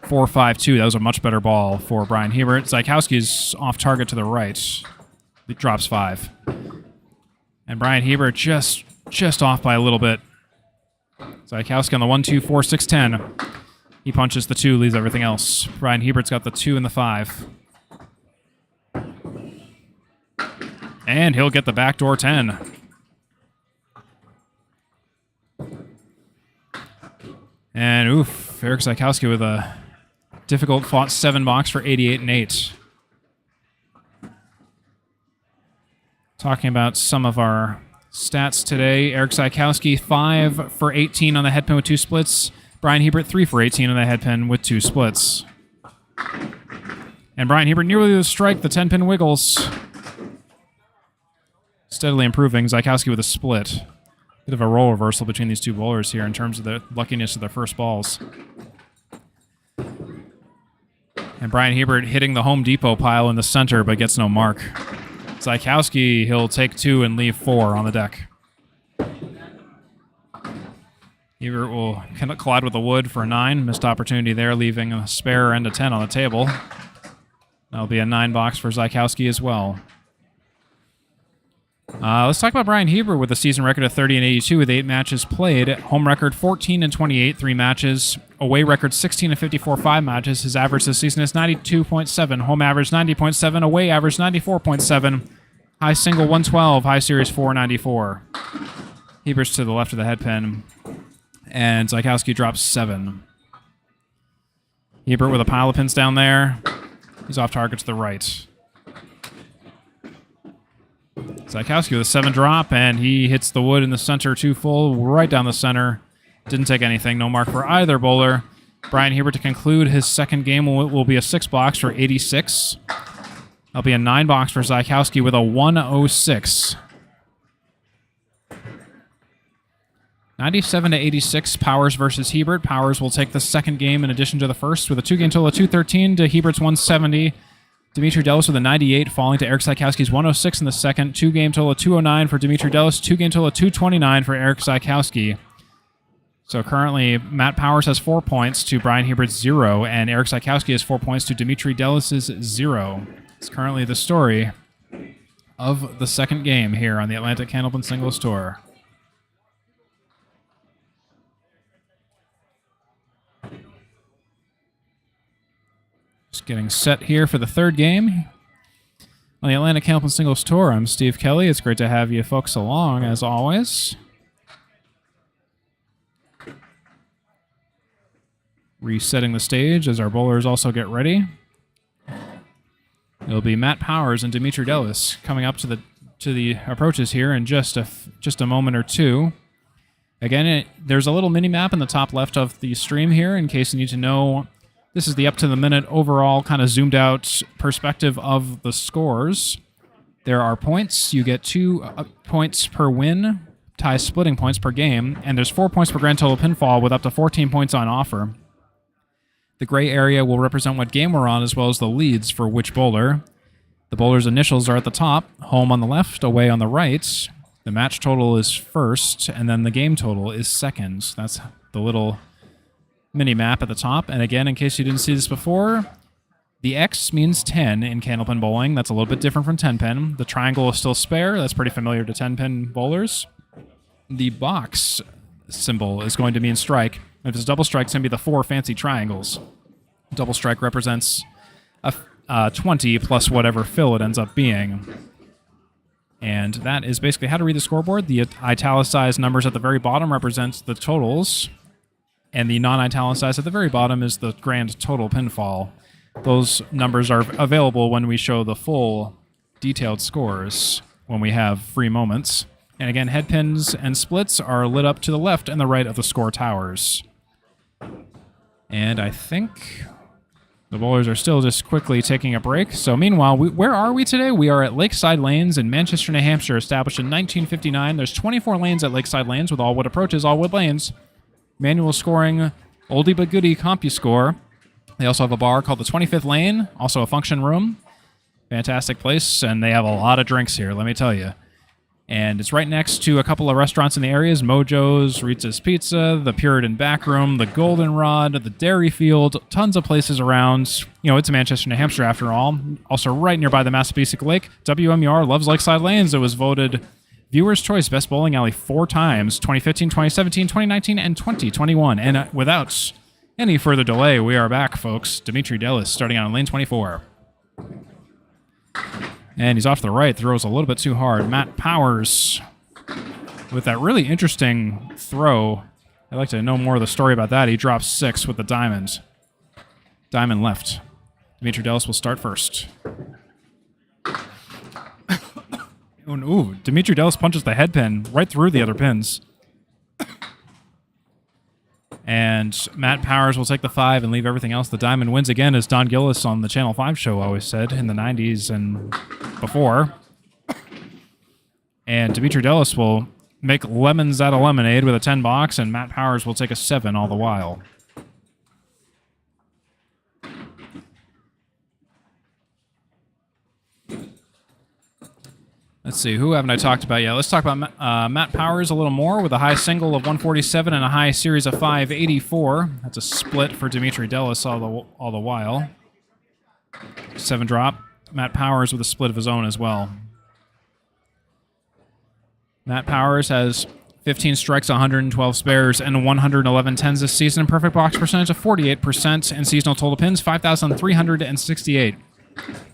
4-5-2. That was a much better ball for Bryan Hebert. Zaikowski's off target to the right. It drops 5. And Bryan Hebert just off by a little bit. Zaikowski on the 1, 2, 4, 6, 10. He punches the 2, leaves everything else. Bryan Hebert's got the 2 and the 5. And he'll get the backdoor 10. And oof, Erik Zaikowski with a difficult fought 7 box for 88-8. Talking about some of our stats today. Erik Zaikowski, 5 for 18 on the head pin with 2 splits. Bryan Hebert, 3 for 18 on the head pin with 2 splits. And Bryan Hebert nearly with a strike. The 10 pin wiggles. Steadily improving. Zaikowski with a split. Bit of a role reversal between these two bowlers here in terms of the luckiness of their first balls. And Bryan Hebert hitting the Home Depot pile in the center, but gets no mark. Zaikowski, he'll take 2 and leave 4 on the deck. Hebert will collide with the wood for a 9. Missed opportunity there, leaving a spare and a 10 on the table. That'll be a 9 box for Zaikowski as well. Let's talk about Bryan Hebert with a season record of 30-82 with 8 matches played. Home record 14-28, 3 matches. Away record 16-54, 5 matches. His average this season is 92.7. Home average 90.7. Away average 94.7. High single 112. High series 494. Hebert's to the left of the head pin. And Zaikowski drops 7. Hebert with a pile of pins down there. He's off target to the right. Zaikowski with a 7 drop, and he hits the wood in the center 2 full, right down the center. Didn't take anything. No mark for either bowler. Bryan Hebert to conclude his second game will be a 6 box for 86. That'll be a 9 box for Zaikowski with a 106. 97-86, Powers versus Hebert. Powers will take the second game in addition to the first with a 2-game total of 213 to Hebert's 170. Demetri Dellas with a 98, falling to Erik Zaikowski's 106 in the second. 2-game total of 209 for Demetri Dellas. 2-game total of 229 for Erik Zaikowski. So currently, Matt Powers has 4 points to Bryan Hebert's 0, and Erik Zaikowski has 4 points to Demetri Dellas' 0. It's currently the story of the second game here on the Atlantic Candlepin Singles Tour. Just getting set here for the third game on the Atlantic Hamilton Singles Tour. I'm Steve Kelly. It's great to have you folks along, as always. Resetting the stage as our bowlers also get ready. It'll be Matt Powers and Demetri Dellas coming up to the approaches here in just a moment or two. Again, there's a little mini-map in the top left of the stream here in case you need to know. This is the up-to-the-minute overall kind of zoomed-out perspective of the scores. There are points. You get 2 points per win, tie splitting points per game, and there's 4 points per grand total pinfall with up to 14 points on offer. The gray area will represent what game we're on as well as the leads for which bowler. The bowler's initials are at the top, home on the left, away on the right. The match total is first, and then the game total is second. That's the little mini-map at the top. And again, in case you didn't see this before, the X means 10 in candlepin bowling. That's a little bit different from 10-pin. The triangle is still spare. That's pretty familiar to 10-pin bowlers. The box symbol is going to mean strike. If it's double strike, it's going to be the 4 fancy triangles. Double strike represents a 20 plus whatever fill it ends up being. And that is basically how to read the scoreboard. The italicized numbers at the very bottom represents the totals, and the non-italicized at the very bottom is the grand total pinfall. Those numbers are available when we show the full detailed scores when we have free moments. And again, head pins and splits are lit up to the left and the right of the score towers. And I think the bowlers are still just quickly taking a break. So meanwhile, where are we today? We are at Lakeside Lanes in Manchester, New Hampshire, established in 1959. There's 24 lanes at Lakeside Lanes with all wood approaches, all wood lanes. Manual scoring, oldie but goodie CompuScore. They also have a bar called the 25th Lane, also a function room. Fantastic place, and they have a lot of drinks here, let me tell you. And it's right next to a couple of restaurants in the areas, Mojo's, Ritza's Pizza, the Puritan Backroom, the Goldenrod, the Dairy Field, tons of places around. You know, it's Manchester, New Hampshire after all. Also right nearby the Massabesic Lake. WMUR loves Lakeside Lanes. It was voted Viewer's Choice Best Bowling Alley 4 times, 2015, 2017, 2019, and 2021. And without any further delay, we are back, folks. Demetri Dellas starting on lane 24. And he's off the right, throws a little bit too hard. Matt Powers with that really interesting throw. I'd like to know more of the story about that. He drops 6 with the diamond. Diamond left. Demetri Dellas will start first. Ooh, Demetri Dellas punches the head pin right through the other pins. And Matt Powers will take the 5 and leave everything else. The diamond wins again, as Don Gillis on the Channel 5 show always said in the 90s and before. And Demetri Dellas will make lemons out of lemonade with a 10 box, and Matt Powers will take a 7 all the while. Let's see, who haven't I talked about yet? Let's talk about Matt Powers a little more with a high single of 147 and a high series of 584. That's a split for Demetri Dellas all the while. 7 drop. Matt Powers with a split of his own as well. Matt Powers has 15 strikes, 112 spares, and 111 tens this season. Perfect box percentage of 48%, and seasonal total pins 5,368.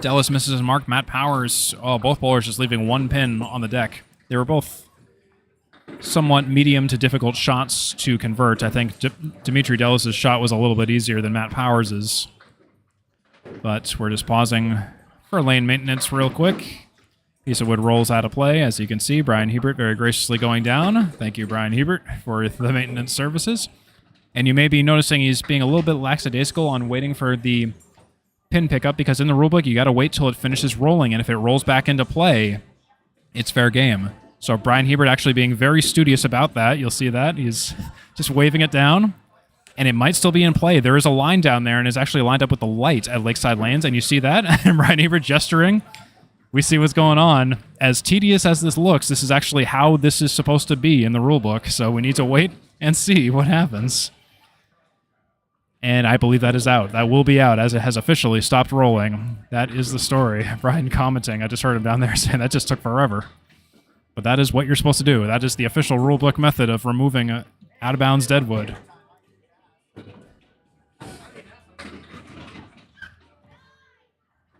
Dellas misses his mark. Matt Powers, both bowlers just leaving 1 pin on the deck. They were both somewhat medium to difficult shots to convert. I think Demetri Dellas' shot was a little bit easier than Matt Powers'. But we're just pausing for lane maintenance real quick. Piece of wood rolls out of play. As you can see, Bryan Hebert very graciously going down. Thank you, Bryan Hebert, for the maintenance services. And you may be noticing he's being a little bit lackadaisical on waiting for the pin pickup, because in the rulebook you got to wait till it finishes rolling, and if it rolls back into play, it's fair game. So Bryan Hebert actually being very studious about that. You'll see that. He's just waving it down, and it might still be in play. There is a line down there, and is actually lined up with the light at Lakeside Lanes, and you see that? And Bryan Hebert gesturing. We see what's going on. As tedious as this looks, this is actually how this is supposed to be in the rulebook, so we need to wait and see what happens. And I believe that is out. That will be out, as it has officially stopped rolling. That is the story. Bryan commenting. I just heard him down there saying that just took forever. But that is what you're supposed to do. That is the official rulebook method of removing out-of-bounds deadwood.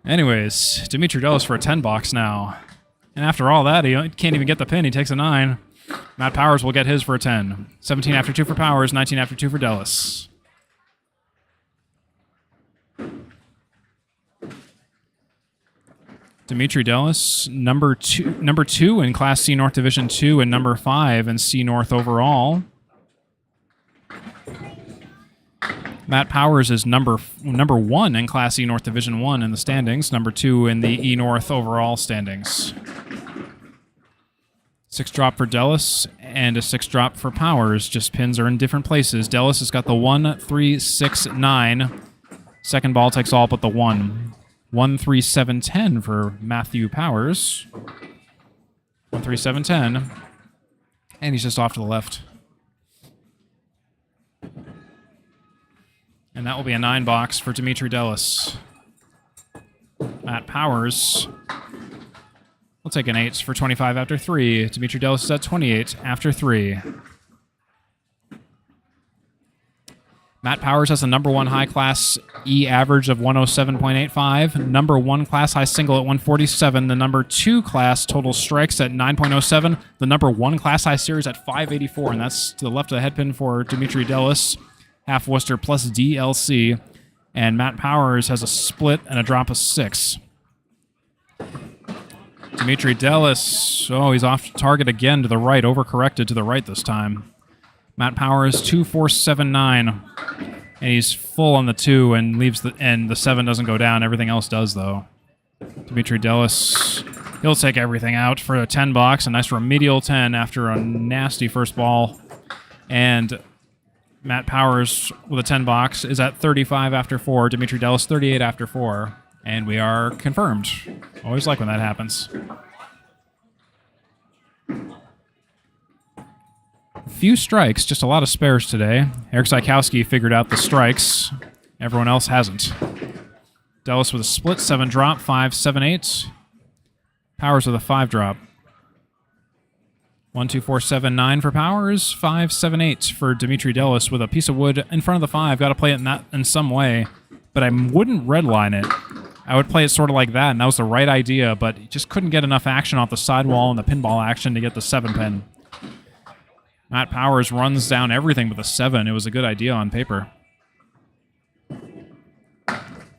Anyways, Demetri Dellas for a 10 box now. And after all that, he can't even get the pin. He takes a 9. Matt Powers will get his for a 10. 17 after 2 for Powers, 19 after 2 for Dellas. Demetri Dellas, number two in Class C North Division 2 and number 5 in C North overall. Matt Powers is number 1 in Class E North Division 1 in the standings, number 2 in the E North overall standings. 6 drop for Dellas and a 6 drop for Powers. Just pins are in different places. Dellas has got the 1, 3, 6, 9. Second ball takes all but the 1. 1, 3, 7, 10 for Matthew Powers. 1, 3, 7, 10. And he's just off to the left. And that will be a 9 box for Demetri Dellas. Matt Powers will take an 8 for 25 after 3. Demetri Dellas is at 28 after 3. Matt Powers has a number 1 high class E average of 107.85. Number 1 class high single at 147. The number 2 class total strikes at 9.07. The number 1 class high series at 584. And that's to the left of the head pin for Demetri Dellas. Half Worcester plus DLC. And Matt Powers has a split and a drop of 6. Demetri Dellas, oh, he's off target again to the right, overcorrected to the right this time. Matt Powers, 2, 4, 7, 9. And he's full on the 2 and leaves the 7 doesn't go down. Everything else does, though. Demetri Dellas, he'll take everything out for a 10 box. A nice remedial 10 after a nasty first ball. And Matt Powers with a 10 box is at 35 after 4. Demetri Dellas, 38 after 4. And we are confirmed. Always like when that happens. Few strikes, just a lot of spares today. Erik Zaikowski figured out the strikes. Everyone else hasn't. Dellas with a split, 7 drop, 5, 7, 8. Powers with a 5 drop. 1, 2, 4, 7, 9 for Powers. 5, 7, 8 for Demetri Dellas with a piece of wood in front of the 5. Got to play it in some way, but I wouldn't redline it. I would play it sort of like that, and that was the right idea, but just couldn't get enough action off the sidewall and the pinball action to get the 7 pin. Matt Powers runs down everything with a 7. It was a good idea on paper.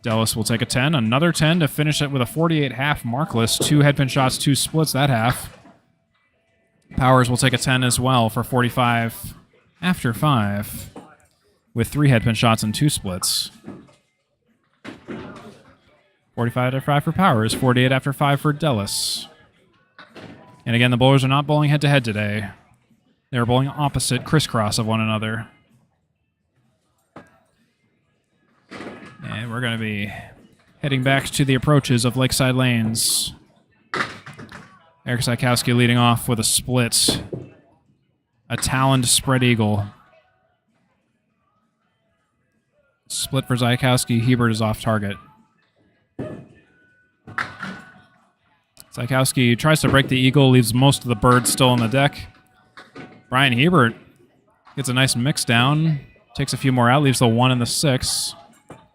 Dellas will take a 10, another 10 to finish it with a 48 half markless. 2 headpin shots, 2 splits that half. Powers will take a 10 as well for 45 after 5 with 3 headpin shots and 2 splits. 45 after 5 for Powers, 48 after 5 for Dellas. And again, the bowlers are not bowling head-to-head today. They're bowling opposite, crisscross of one another. And we're going to be heading back to the approaches of Lakeside Lanes. Erik Zaikowski leading off with a split. A taloned spread eagle. Split for Zaikowski. Hebert is off target. Zaikowski tries to break the eagle, leaves most of the birds still on the deck. Bryan Hebert gets a nice mix down, takes a few more out, leaves the 1 and the 6.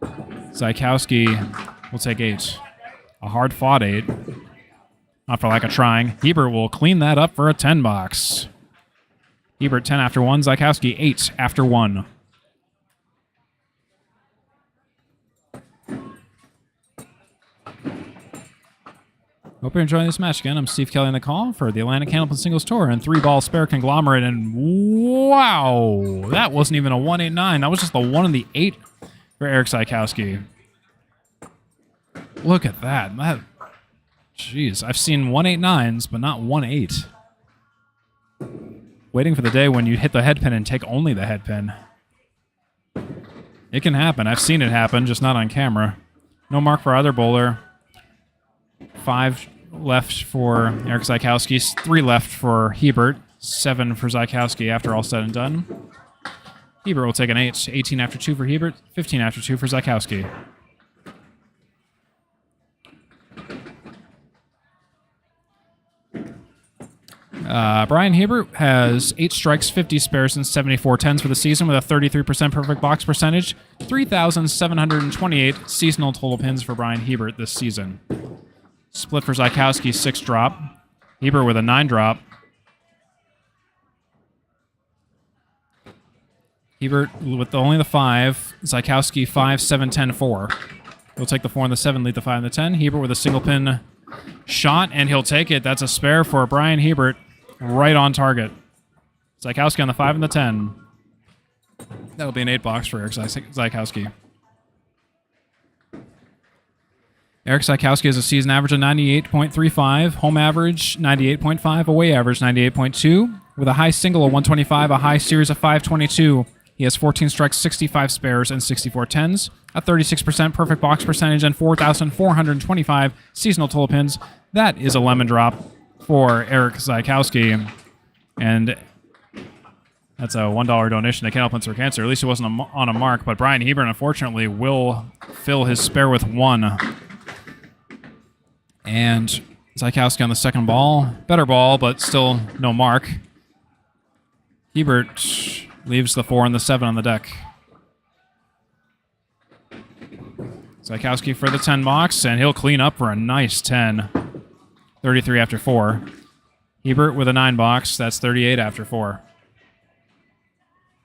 Zaikowski will take 8. A hard-fought 8. Not for lack of trying. Hebert will clean that up for a 10 box. Hebert 10 after 1, Zaikowski 8 after 1. Hope you're enjoying this match again. I'm Steve Kelly on the call for the Atlantic Candlepin Singles Tour and 3-ball spare conglomerate. And wow, that wasn't even a 189. That was just the 1 and the 8 for Erik Zaikowski. Look at that. Jeez, I've seen 189s, but not 1-8. Waiting for the day when you hit the head pin and take only the head pin. It can happen. I've seen it happen, just not on camera. No mark for either bowler. 5 left for Erik Zaikowski, 3 left for Hebert, 7 for Zaikowski after all said and done. Hebert will take an 8, 18 after 2 for Hebert, 15 after 2 for Zaikowski. Bryan Hebert has 8 strikes, 50 spares, and 74 tens for the season with a 33% perfect box percentage. 3,728 seasonal total pins for Bryan Hebert this season. Split for Zaikowski, 6 drop. Hebert with a 9 drop. Hebert with only the 5. Zaikowski 5, 7, 10, 4. He'll take the 4 and the 7, lead the 5 and the 10. Hebert with a single pin shot, and he'll take it. That's a spare for Bryan Hebert. Right on target. Zaikowski on the 5 and the 10. That'll be an 8 box for Erik Zaikowski. Erik Zaikowski has a season average of 98.35, home average 98.5, away average 98.2, with a high single of 125, a high series of 522. He has 14 strikes, 65 spares, and 64 tens, a 36% perfect box percentage, and 4,425 seasonal total pins. That is a lemon drop for Erik Zaikowski. And that's a $1 donation to Kennel Pincer Cancer. At least it wasn't on a mark, but Bryan Hebert, unfortunately, will fill his spare with 1. And Zaikowski on the second ball. Better ball, but still no mark. Hebert leaves the 4 and the 7 on the deck. Zaikowski for the 10 box, and he'll clean up for a nice 10. 33 after 4. Hebert with a 9 box. That's 38 after 4.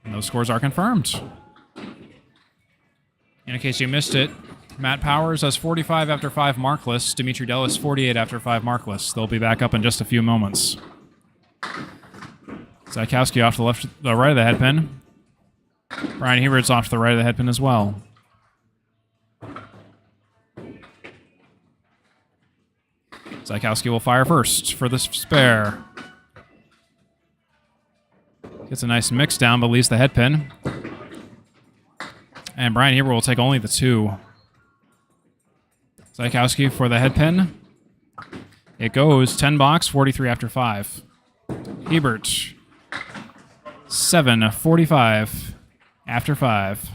And those scores are confirmed. In case you missed it, Matt Powers has 45 after 5 markless. Demetri Dellas 48 after 5 markless. They'll be back up in just a few moments. Zaikowski off to the right of the head pin. Bryan Hebert's off to the right of the head pin as well. Zaikowski will fire first for the spare. Gets a nice mix down, but leaves the head pin. And Bryan Hebert will take only the 2. Zaikowski for the head pin. It goes 10 box, 43 after 5. Hebert 7, 45 after 5.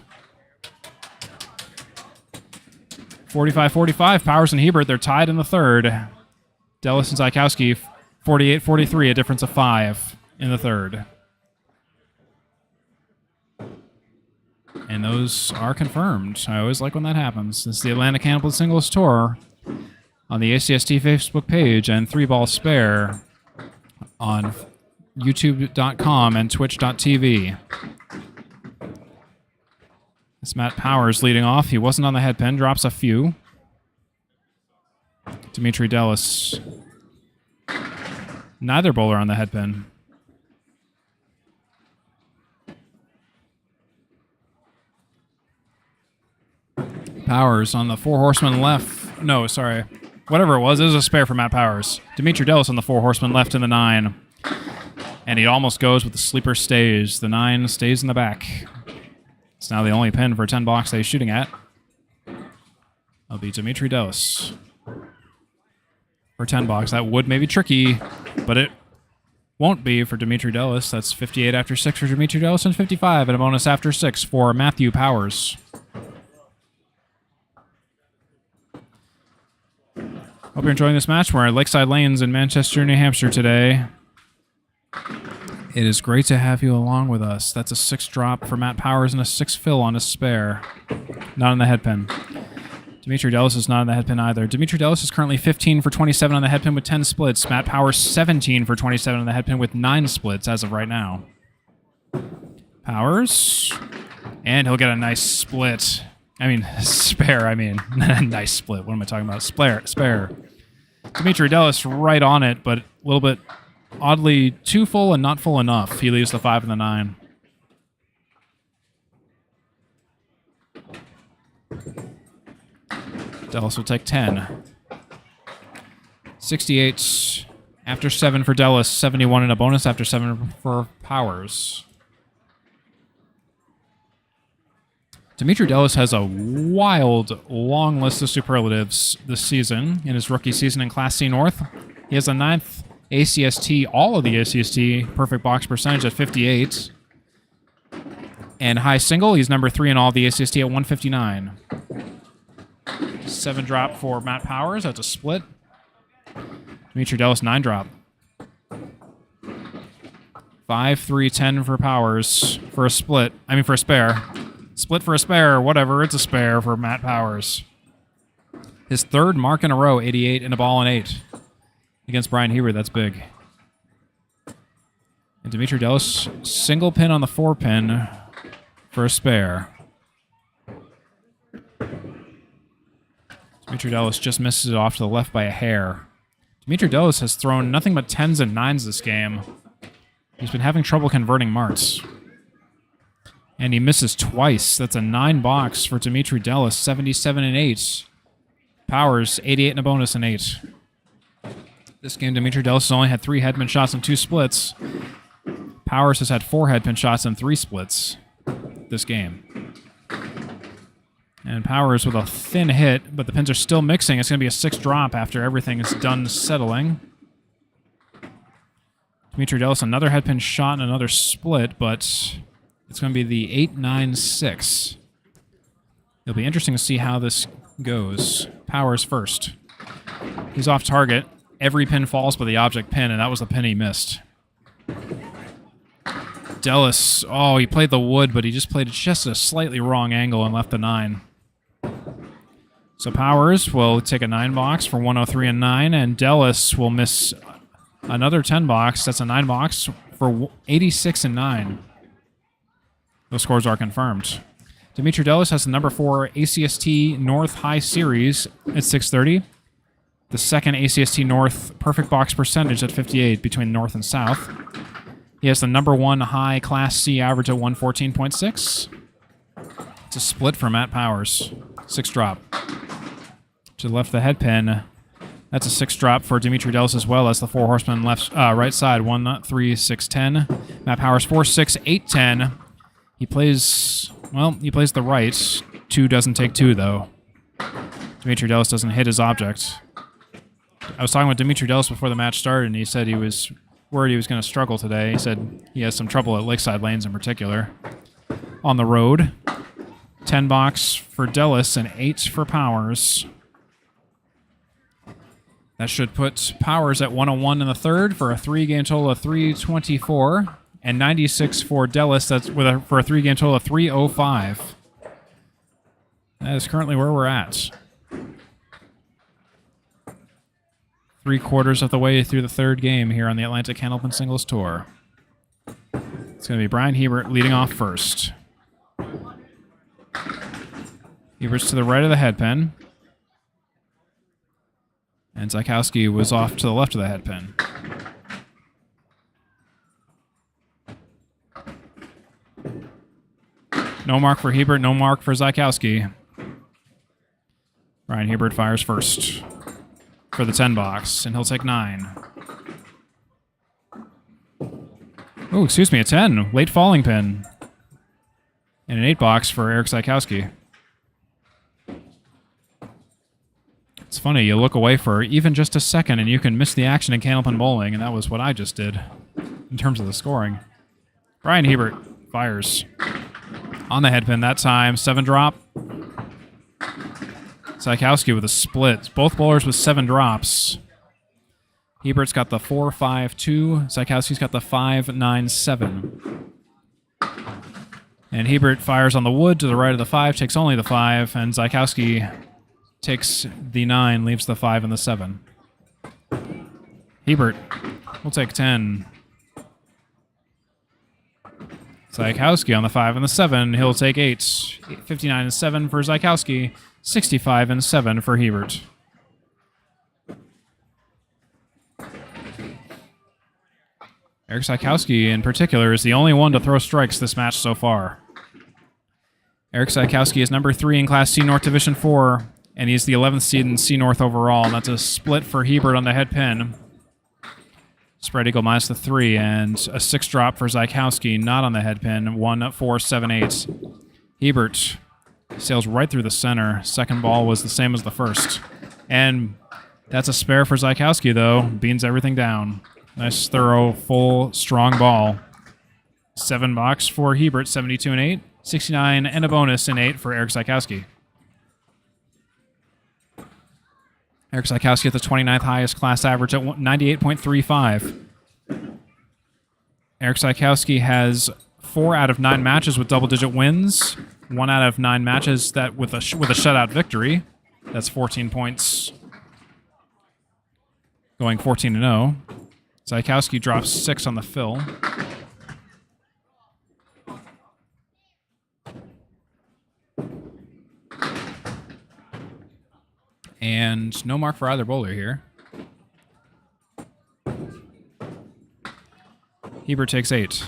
45-45, Powers and Hebert, they're tied in the third. Dellas and Zaikowski 48-43, a difference of 5 in the third. And those are confirmed. I always like when that happens. This is the Atlanta Cannibal Singles Tour on the ACST Facebook page and 3-ball spare on YouTube.com and Twitch.tv. It's Matt Powers leading off. He wasn't on the head pin, drops a few. Demetri Dellas. Neither bowler on the head pin. Powers on the 4 horsemen left. No, sorry. Whatever it was a spare for Matt Powers. Demetri Dellas on the 4 horsemen left in the 9. And he almost goes with the sleeper stays. The 9 stays in the back. It's now the only pin for 10 box that he's shooting at. That'll be Demetri Dellas. For 10 box. That would maybe tricky, but it won't be for Demetri Dellas. That's 58 after 6 for Demetri Dellas and 55 and a bonus after 6 for Matthew Powers. Hope you're enjoying this match. We're at Lakeside Lanes in Manchester, New Hampshire today. It is great to have you along with us. That's a 6 drop for Matt Powers and a 6 fill on his spare. Not on the head pin. Demetri Dellas is not on the head pin either. Demetri Dellas is currently 15 for 27 on the head pin with 10 splits. Matt Powers 17 for 27 on the head pin with 9 splits as of right now. Powers. And he'll get a nice split. Spare, nice split. What am I talking about? Spare. Demetri Dellas right on it, but a little bit oddly too full and not full enough. He leaves the 5 and the 9. Dellas will take 10. 68 after 7 for Dellas, 71 and a bonus after 7 for Powers. Demetri Dellas has a wild, long list of superlatives this season in his rookie season in Class C North. He has a 9th ACST, all of the ACST perfect box percentage at 58. And high single, he's number 3 in all of the ACST at 159. 7 drop for Matt Powers. That's a split. Demetri Dellas 9 drop. 5-3-10 for Powers for a split. I mean, for a spare. Split for a spare, whatever. It's a spare for Matt Powers. His third mark in a row, 88 and a ball and 8. Against Bryan Hebert, that's big. And Demetri Dellas, single pin on the 4-pin for a spare. Demetri Dellas just misses it off to the left by a hair. Demetri Dellas has thrown nothing but 10s and 9s this game. He's been having trouble converting marks. And he misses twice. That's a 9 box for Demetri Dellas, 77 and 8. Powers, 88 and a bonus and 8. This game, Demetri Dellas has only had 3 headpin shots and 2 splits. Powers has had 4 headpin shots and 3 splits this game. And Powers with a thin hit, but the pins are still mixing. It's going to be a 6 drop after everything is done settling. Demetri Dellas, another headpin shot and another split, but it's going to be the 8-9-6. It'll be interesting to see how this goes. Powers first. He's off target. Every pin falls but the object pin, and that was the pin he missed. Dellas, oh, he played the wood, but he just played it just a slightly wrong angle and left the 9. So Powers will take a 9 box for 103 and 9, and Dellas will miss another 10 box. That's a 9 box for 86 and 9. Those scores are confirmed. Demetri Dellas has the number 4 ACST North High Series at 630. The second ACST North perfect box percentage at 58 between North and South. He has the number 1 high Class C average at 114.6. It's a split for Matt Powers. 6 drop. To the left of the head pin. That's a 6 drop for Demetri Dellas as well as the 4 horsemen left, right side. 1, 3, 6, 10. Matt Powers 4, 6, 8, 10. He plays, well, he plays the right. 2 doesn't take 2 though. Demetri Dellas doesn't hit his object. I was talking with Demetri Dellas before the match started, and he said he was worried he was going to struggle today. He said he has some trouble at Lakeside lanes in particular. On the road, 10 box for Dellas and 8 for Powers. That should put Powers at 101 in the third for a 3-game total of 324, and 96 for Dellas. That's for a 3-game total of 305. That is currently where we're at. 3/4 of the way through the third game here on the Atlantic Candlepin Singles Tour. It's going to be Bryan Hebert leading off first. Hebert's to the right of the headpin. And Zaikowski was off to the left of the headpin. No mark for Hebert, no mark for Zaikowski. Bryan Hebert fires first for the 10 box, and he'll take 9. Oh, excuse me, a 10. Late falling pin. And an 8 box for Erik Zaikowski. It's funny, you look away for even just a second and you can miss the action in Candlepin Bowling, and that was what I just did in terms of the scoring. Bryan Hebert fires on the headpin that time. 7 drop. Zaikowski with a split. Both bowlers with 7 drops. Hebert's got the 4-5-2. Zaikowski's got the 5-9-7. And Hebert fires on the wood to the right of the 5, takes only the 5, and Zaikowski takes the 9, leaves the 5 and the 7. Hebert will take 10. Zaikowski on the 5 and the 7. He'll take 8. 59 and 7 for Zaikowski. 65 and 7 for Hebert. Erik Zaikowski, in particular, is the only one to throw strikes this match so far. Erik Zaikowski is number 3 in Class C North Division 4, and he's the 11th seed in C North overall, and that's a split for Hebert on the head pin. Spread eagle minus the 3, and a 6 drop for Zaikowski, not on the head pin. 1, 4, 7, 8. Hebert sails right through the center. Second ball was the same as the first. And that's a spare for Zaikowski, though. Beans everything down. Nice, thorough, full, strong ball. 7 box for Hebert, 72 and 8. 69 and a bonus and 8 for Erik Zaikowski. Erik Zaikowski at the 29th highest class average at 98.35. Erik Zaikowski has 4 out of 9 matches with double-digit wins. 1 out of 9 matches that with a shutout victory. That's 14 points. Going 14-0. Zaikowski drops 6 on the fill. And no mark for either bowler here. Hebert takes 8.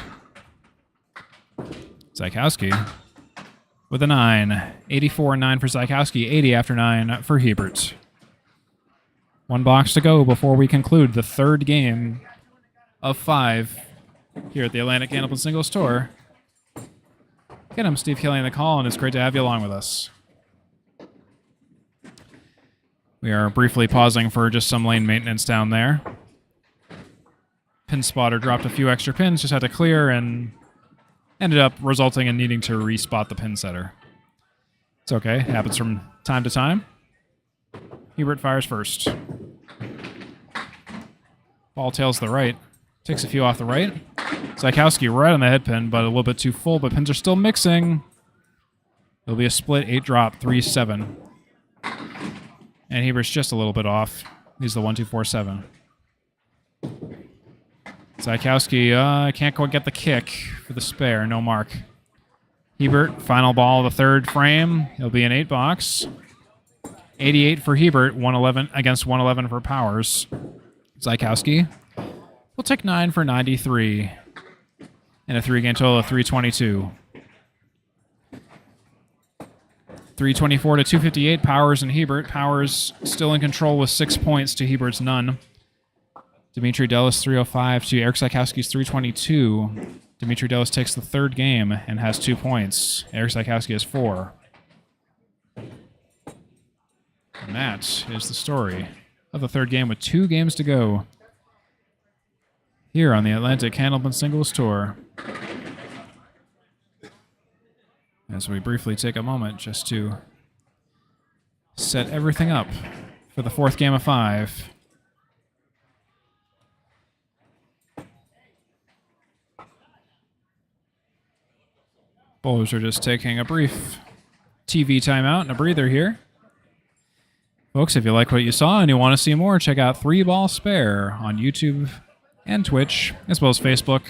Zaikowski with a 9. 84-9 for Zaikowski, 80 after 9 for Hebert. 1 box to go before we conclude the 3rd game of 5 here at the Atlantic Candlepin Singles Tour. Again, I'm Steve Kelly on the call, and it's great to have you along with us. We are briefly pausing for just some lane maintenance down there. Pin spotter dropped a few extra pins, just had to clear, and ended up resulting in needing to respot the pin setter. It's okay, it happens from time to time. Hebert fires first. Ball tails to the right. Takes a few off the right. Zaikowski right on the head pin, but a little bit too full, but pins are still mixing. It'll be a split 8-drop, 3-7. And Hebert's just a little bit off. He's the 1-2-4-7. Zaikowski can't quite get the kick for the spare. No mark. Hebert, final ball of the 3rd frame. It'll be an 8-box. 88 for Hebert, 111 against 111 for Powers. Zaikowski will take 9 for 93. And a 3-game total of 322. 324 to 258, Powers and Hebert. Powers still in control with 6 points to Hebert's none. Demetri Dellas 305 to Erik Zaikowski's 322. Demetri Dellas takes the 3rd game and has 2 points. Erik Zaikowski has 4. And that is the story of the 3rd game with 2 games to go here on the Atlantic Candlepin Singles Tour. As we briefly take a moment just to set everything up for the 4th game of 5. Bowlers are just taking a brief TV timeout and a breather here. Folks, if you like what you saw and you want to see more, check out 3 Ball Spare on YouTube and Twitch, as well as Facebook.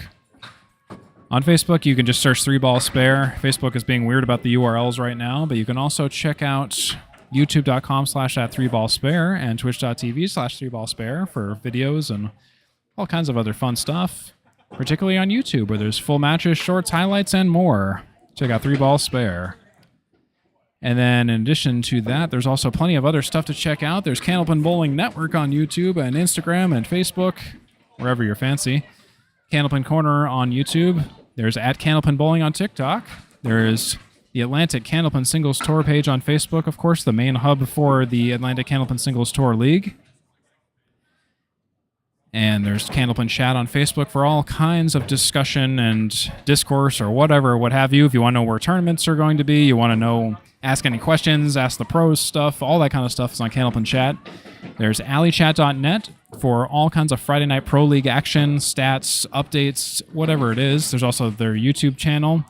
On Facebook, you can just search 3 Ball Spare. Facebook is being weird about the URLs right now, but you can also check out youtube.com/@3ballspare and twitch.tv/3ballspare for videos and all kinds of other fun stuff, particularly on YouTube, where there's full matches, shorts, highlights, and more. Check out 3 Ball Spare. And then in addition to that, there's also plenty of other stuff to check out. There's Candlepin Bowling Network on YouTube and Instagram and Facebook, wherever you're fancy. Candlepin Corner on YouTube. There's @Candlepin Bowling on TikTok. There's the Atlantic Candlepin Singles Tour page on Facebook, of course, the main hub for the Atlantic Candlepin Singles Tour League. And there's Candlepin Chat on Facebook for all kinds of discussion and discourse or whatever, what have you. If you want to know where tournaments are going to be, you want to know, ask any questions, ask the pros stuff, all that kind of stuff is on Candlepin Chat. There's alleychat.net for all kinds of Friday Night Pro League action, stats, updates, whatever it is. There's also their YouTube channel.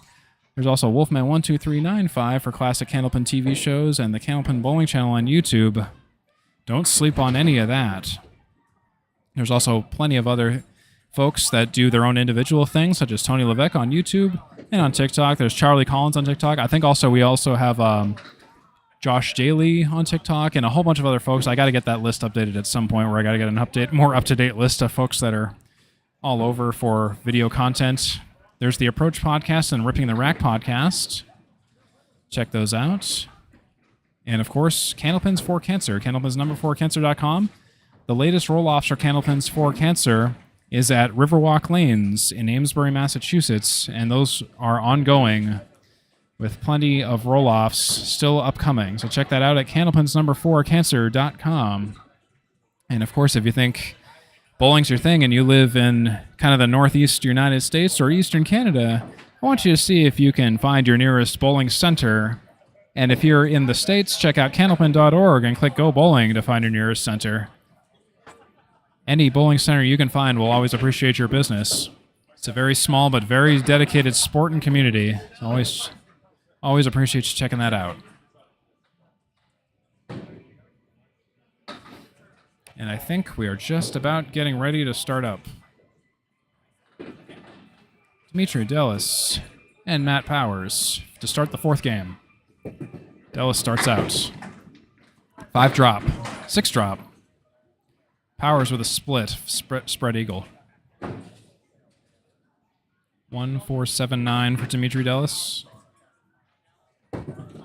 There's also Wolfman12395 for classic Candlepin TV shows and the Candlepin Bowling channel on YouTube. Don't sleep on any of that. There's also plenty of other folks that do their own individual things, such as Tony Levesque on YouTube and on TikTok. There's Charlie Collins on TikTok. I think also we also have Josh Daly on TikTok and a whole bunch of other folks. I got to get that list updated at some point where I got to get an more up-to-date list of folks that are all over for video content. There's the Approach podcast and Ripping the Rack podcast. Check those out. And of course, Candlepins for Cancer, candlepins4cancer.com. The latest roll-offs for Candlepins for Cancer is at Riverwalk Lanes in Amesbury, Massachusetts, and those are ongoing with plenty of roll-offs still upcoming. So check that out at candlepins4cancer.com. And of course, if you think bowling's your thing and you live in kind of the northeast United States or eastern Canada, I want you to see if you can find your nearest bowling center. And if you're in the States, check out candlepin.org and click Go Bowling to find your nearest center. Any bowling center you can find will always appreciate your business. It's a very small but very dedicated sport and community. Always appreciate you checking that out. And I think we are just about getting ready to start up. Demetri, Dellas, and Matt Powers to start the fourth game. Dellas starts out. 5 drop, 6 drop. Powers with a split, spread eagle. 1, 4, 7, 9 for Demetri Dellas.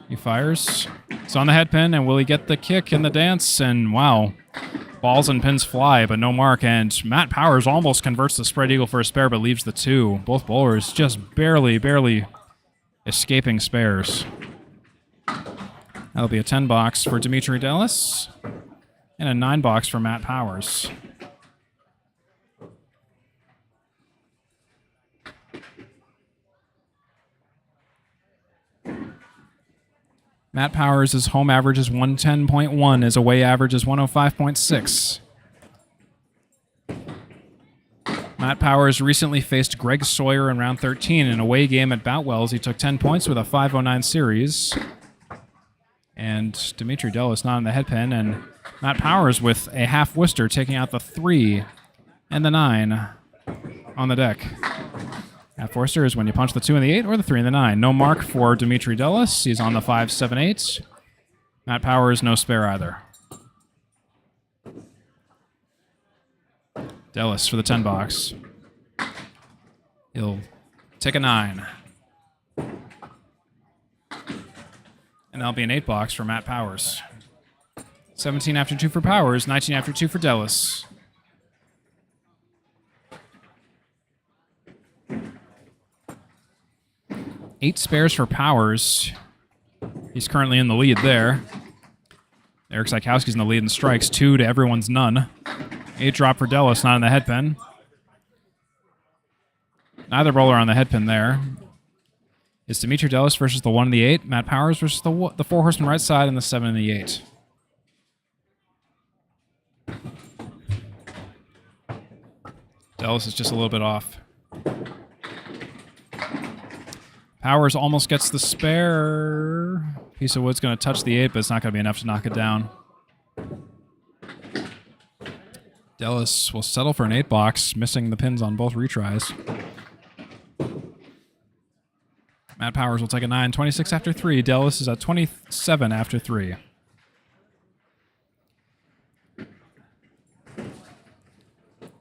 He fires. It's on the head pin, and will he get the kick in the dance? And wow, balls and pins fly, but no mark. And Matt Powers almost converts the spread eagle for a spare, but leaves the 2. Both bowlers just barely escaping spares. That'll be a 10 box for Demetri Dellas and a 9 box for Matt Powers. Matt Powers' home average is 110.1. His away average is 105.6. Matt Powers recently faced Greg Sawyer in round 13 in an away game at Boutwell's. He took 10 points with a 509 series. And Demetri Dellas not on the head pin. And Matt Powers with a half Worcester taking out the 3 and the 9 on the deck. Half Worcester is when you punch the 2 and the 8 or the 3 and the 9. No mark for Demetri Dellas. He's on the 5, 7, 8. Matt Powers, no spare either. Dellas for the 10 box. He'll take a 9. And that'll be an 8 box for Matt Powers. 17 after 2 for Powers, 19 after 2 for Dellas. Eight spares for Powers. He's currently in the lead there. Erik Zaikowski's in the lead in strikes. 2 to everyone's none. 8 drop for Dellas, not on the head pin. Neither bowler on the head pin there. It's Demetri Dellas versus the 1 and the 8. Matt Powers versus the 4 horseman right side and the 7 and the 8. Dellas is just a little bit off. Powers almost gets the spare. Piece of wood's going to touch the 8, but it's not going to be enough to knock it down. Dellas will settle for an 8 box, missing the pins on both retries. Matt Powers will take a 9, 26 after 3. Dellas is at 27 after 3.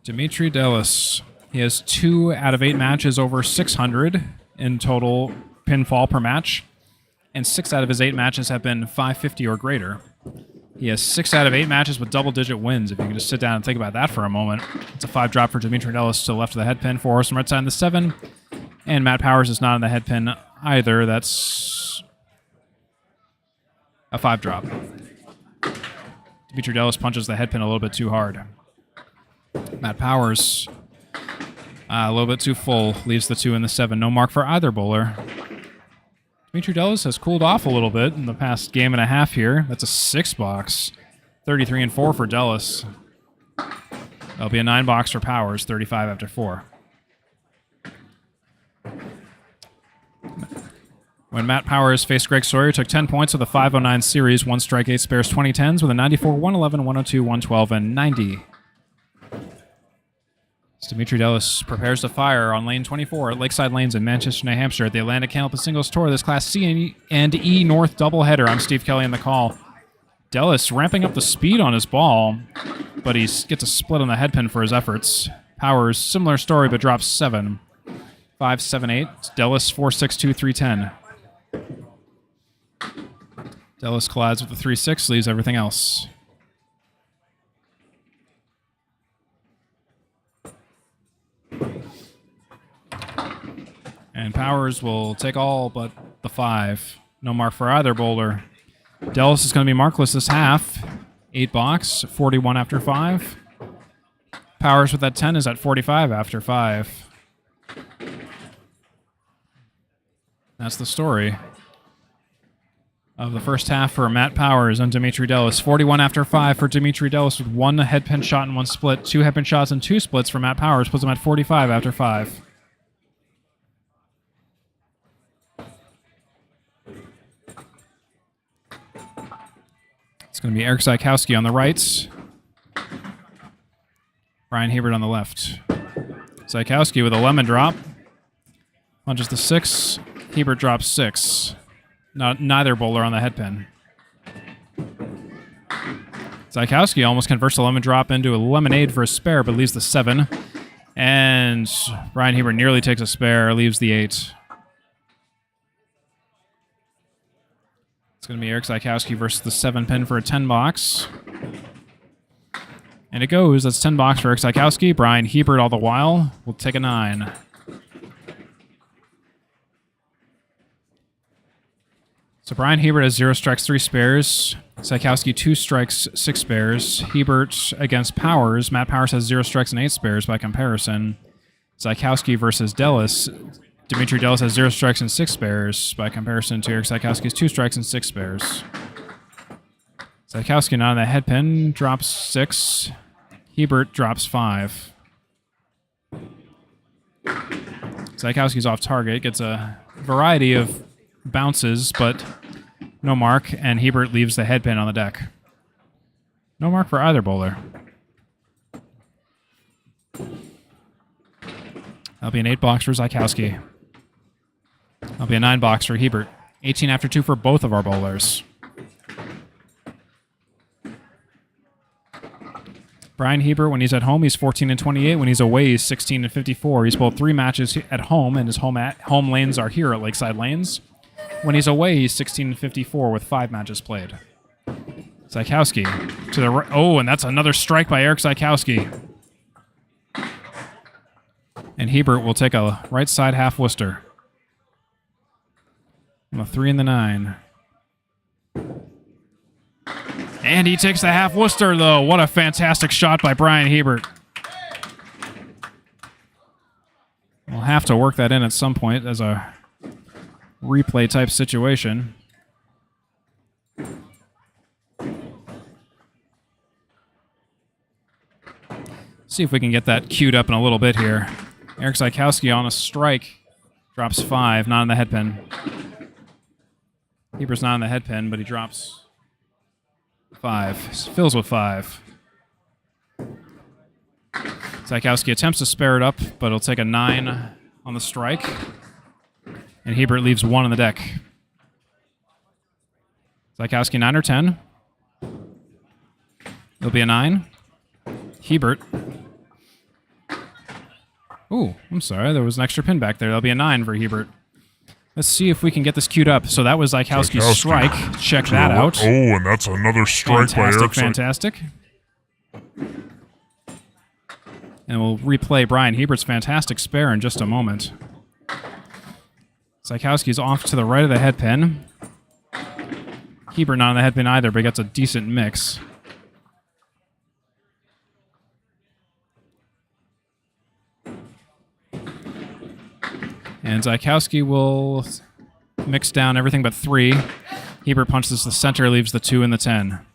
Demetri Dellas. He has 2 out of 8 matches over 600 in total pinfall per match, and 6 out of his 8 matches have been 550 or greater. He has 6 out of 8 matches with double-digit wins. If you can just sit down and think about that for a moment. It's a 5 drop for Demetri Dellas to the left of the head pin, 4 horse on the right side and the 7. And Matt Powers is not on the head pin either. That's a 5 drop. Demetri Dellas punches the head pin a little bit too hard. Matt Powers, a little bit too full, leaves the 2 and the 7. No mark for either bowler. Demetri Dellas has cooled off a little bit in the past game and a half here. That's a 6 box. 33 and 4 for Dellas. That'll be a 9 box for Powers, 35 after 4. When Matt Powers faced Greg Sawyer, took 10 points with a 509 series, 1 strike, 8 spares, 20 10s with a 94, 111, 102, 112, and 90. Demetri Dellas prepares to fire on lane 24 at Lakeside Lanes in Manchester, New Hampshire at the Atlantic Campus Singles Tour. This Class C and E North doubleheader. I'm Steve Kelly in the call. Dellas ramping up the speed on his ball, but he gets a split on the head pin for his efforts. Powers, similar story, but drops 7. 5, 7, 8. Dellas 4, 6, 2, 3, 10. Dellas collides with the 3, 6, leaves everything else. And Powers will take all but the 5. No mark for either bowler. Dellas is going to be markless this half. 8 box, 41 after 5. Powers with that 10 is at 45 after 5. That's the story of the first half for Matt Powers and Demetri Dellas. 41 after 5 for Demetri Dellas with 1 head pin shot and 1 split. 2 head pin shots and 2 splits for Matt Powers puts him at 45 after 5. It's going to be Erik Zaikowski on the right. Bryan Hebert on the left. Zaikowski with a lemon drop. Punches the 6. Hebert drops 6. Neither bowler on the head pin. Zaikowski almost converts the lemon drop into a lemonade for a spare, but leaves the 7. And Bryan Hebert nearly takes a spare, leaves the 8. It's going to be Erik Zaikowski versus the 7 pin for a 10 box. And it goes. That's 10 box for Erik Zaikowski. Bryan Hebert all the while will take a 9. So Bryan Hebert has 0 strikes, 3 spares. Zaikowski 2 strikes, 6 spares. Hebert against Powers. Matt Powers has 0 strikes and 8 spares by comparison. Zaikowski versus Dellas. Demetri Dellas has 0 strikes and 6 spares by comparison to Erik Zaikowski's 2 strikes and 6 spares. Zaikowski not on the head pin, drops 6. Hebert drops 5. Zaikowski's off target, gets a variety of bounces, but no mark, and Hebert leaves the head pin on the deck. No mark for either bowler. That'll be an 8 box for Zaikowski. That'll be a 9 box for Hebert. 18 after 2 for both of our bowlers. Bryan Hebert, when he's at home, he's 14 and 28. When he's away, he's 16 and 54. He's bowled 3 matches at home, and his home lanes are here at Lakeside Lanes. When he's away, he's 16 and 54 with 5 matches played. Zaikowski to the right. Oh, and that's another strike by Erik Zaikowski. And Hebert will take a right side half Worcester. And a 3 and the 9. And he takes the half Worcester, though. What a fantastic shot by Bryan Hebert. We'll have to work that in at some point as a replay type situation. See if we can get that queued up in a little bit here. Erik Zaikowski on a strike. Drops 5, not on the head pin. Hebert's not on the head pin, but he drops 5. Fills with 5. Zaikowski attempts to spare it up, but he'll take a 9 on the strike. And Hebert leaves 1 on the deck. Zaikowski 9 or 10. It'll be a 9. Hebert. Ooh, I'm sorry. There was an extra pin back there. That'll be a 9 for Hebert. Let's see if we can get this queued up. So that was Zaikowski's strike. Check that out. Oh, and that's another strike by Erik. Fantastic. And we'll replay Bryan Hebert's fantastic spare in just a moment. Zaikowski's off to the right of the head pin. Hebert not on the head pin either, but he gets a decent mix. And Zaikowski will mix down everything but 3. Hebert punches the center, leaves the 2 and the 10.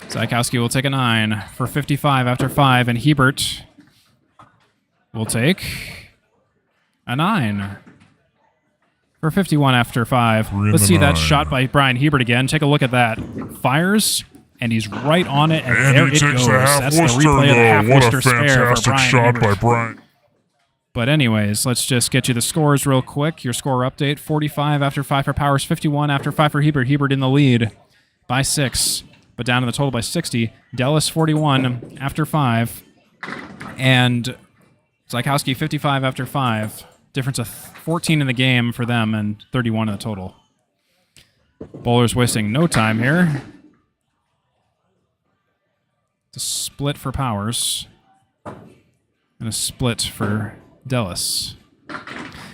Zaikowski will take a 9 for 55 after 5, and Hebert will take a 9 for 51 after 5. Let's see that shot by Bryan Hebert again. Take a look at that. Fires. And he's right on it, and there it goes. That's the replay of the half Worcester spare for Bryan Hebert. By Bryan. But anyways, let's just get you the scores real quick. Your score update, 45 after 5 for Powers, 51 after 5 for Hebert. Hebert in the lead by 6, but down in the total by 60. Dellas 41 after 5, and Zaikowski 55 after 5. Difference of 14 in the game for them and 31 in the total. Bowlers wasting no time here. It's a split for Powers and a split for Dellas.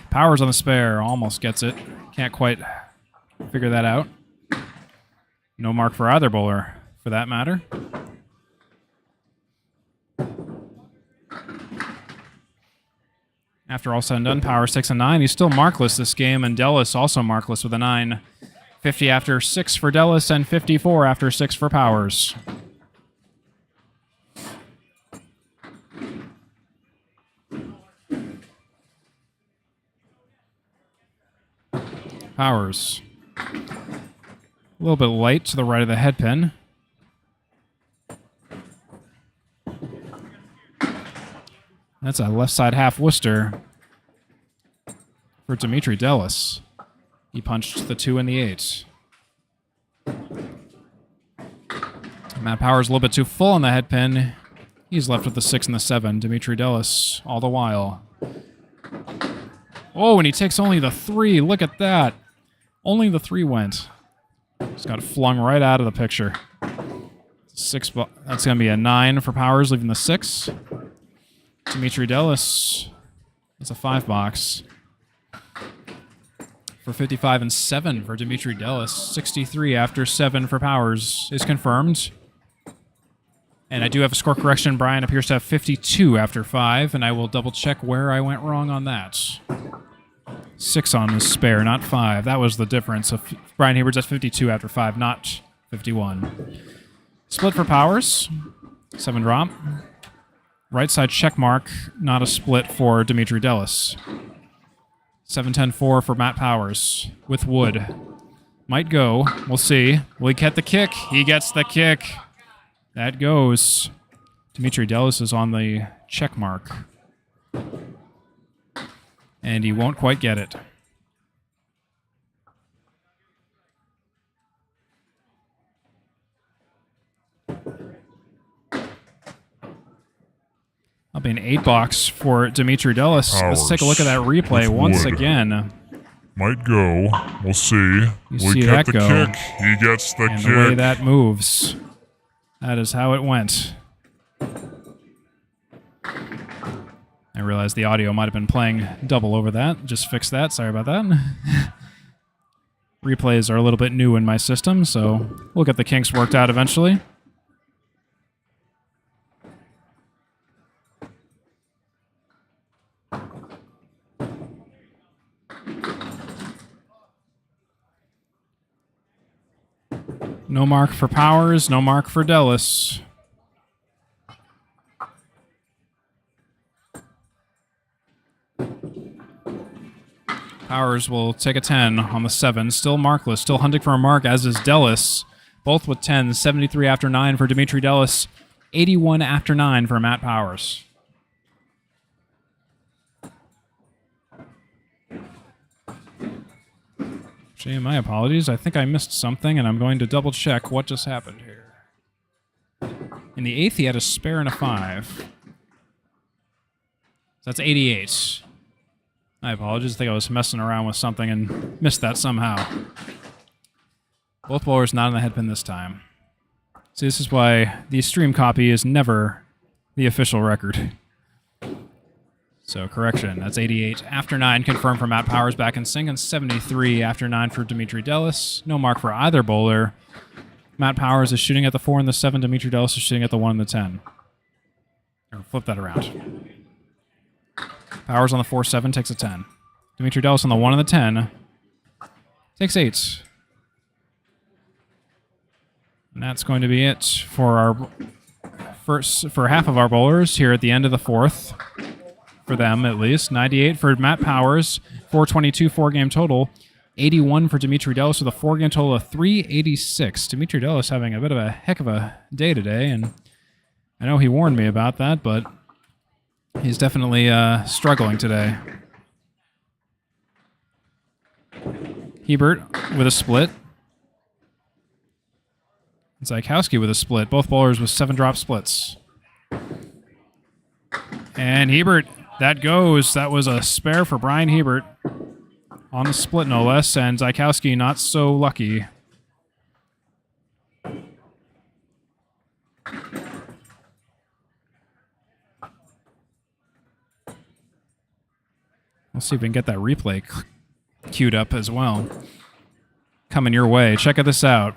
Powers on the spare, almost gets it. Can't quite figure that out. No mark for either bowler, for that matter. After all said and done, Powers takes a 9. He's still markless this game, and Dellas also markless with a 9. 50 after 6 for Dellas and 54 after 6 for Powers. Powers. A little bit light to the right of the head pin. That's a left side half Worcester for Demetri Dellas. He punched the 2 and the 8. Matt Powers a little bit too full on the head pin. He's left with the 6 and the 7. Demetri Dellas all the while. Oh, and he takes only the 3. Look at that. Only the 3 went. Just got flung right out of the picture. 6. That's going to be a 9 for Powers, leaving the 6. Demetri Dellas. That's a 5 box. For 55 and 7 for Demetri Dellas. 63 after 7 for Powers is confirmed. And I do have a score correction. Bryan appears to have 52 after 5, and I will double check where I went wrong on that. 6 on the spare, not 5. That was the difference. So Bryan Hebert's at 52 after 5, not 51. Split for Powers. 7 drop. Right side check mark, not a split for Demetri Dellas. 7-10-4 for Matt Powers with Wood. Might go. We'll see. Will he get the kick? He gets the kick. That goes. Demetri Dellas is on the check mark. And he won't quite get it. That'll be an 8 box for Demetri Dellas. Let's take a look at that replay once again. Might go. We'll see. You see that go. Kick. He gets the kick. And the way that moves. That is how it went. I realized the audio might have been playing double over that. Just fix that. Sorry about that. Replays are a little bit new in my system, so we'll get the kinks worked out eventually. No mark for Powers, no mark for Dellas. Powers will take a 10 on the 7. Still markless, still hunting for a mark, as is Dellas. Both with 10. 73 after 9 for Demetri Dellas. 81 after 9 for Matt Powers. Gee, my apologies. I think I missed something, and I'm going to double check what just happened here. In the 8th, he had a spare and a 5. That's 88. I apologize. I think I was messing around with something and missed that somehow. Both bowlers not on the headpin this time. See, this is why the stream copy is never the official record. So, correction. That's 88 after 9, confirmed for Matt Powers back in sync, and 73 after 9 for Demetri Dellas. No mark for either bowler. Matt Powers is shooting at the 4 and the 7. Demetri Dellas is shooting at the 1 and the 10. Or flip that around. Powers on the 4-7 takes a 10. Demetri Dellas on the 1 and the 10 takes 8. And that's going to be it for our for half of our bowlers here at the end of the 4th. For them, at least. 98 for Matt Powers. 422 4-game total. 81 for Demetri Dellas with a 4-game total of 386. Demetri Dellas having a bit of a heck of a day today, and I know he warned me about that, but he's definitely struggling today. Hebert with a split. Zaikowski with a split. Both bowlers with 7-drop splits. And Hebert, that goes. That was a spare for Bryan Hebert. On the split, no less. And Zaikowski not so lucky. We'll see if we can get that replay queued up as well. Coming your way. Check this out.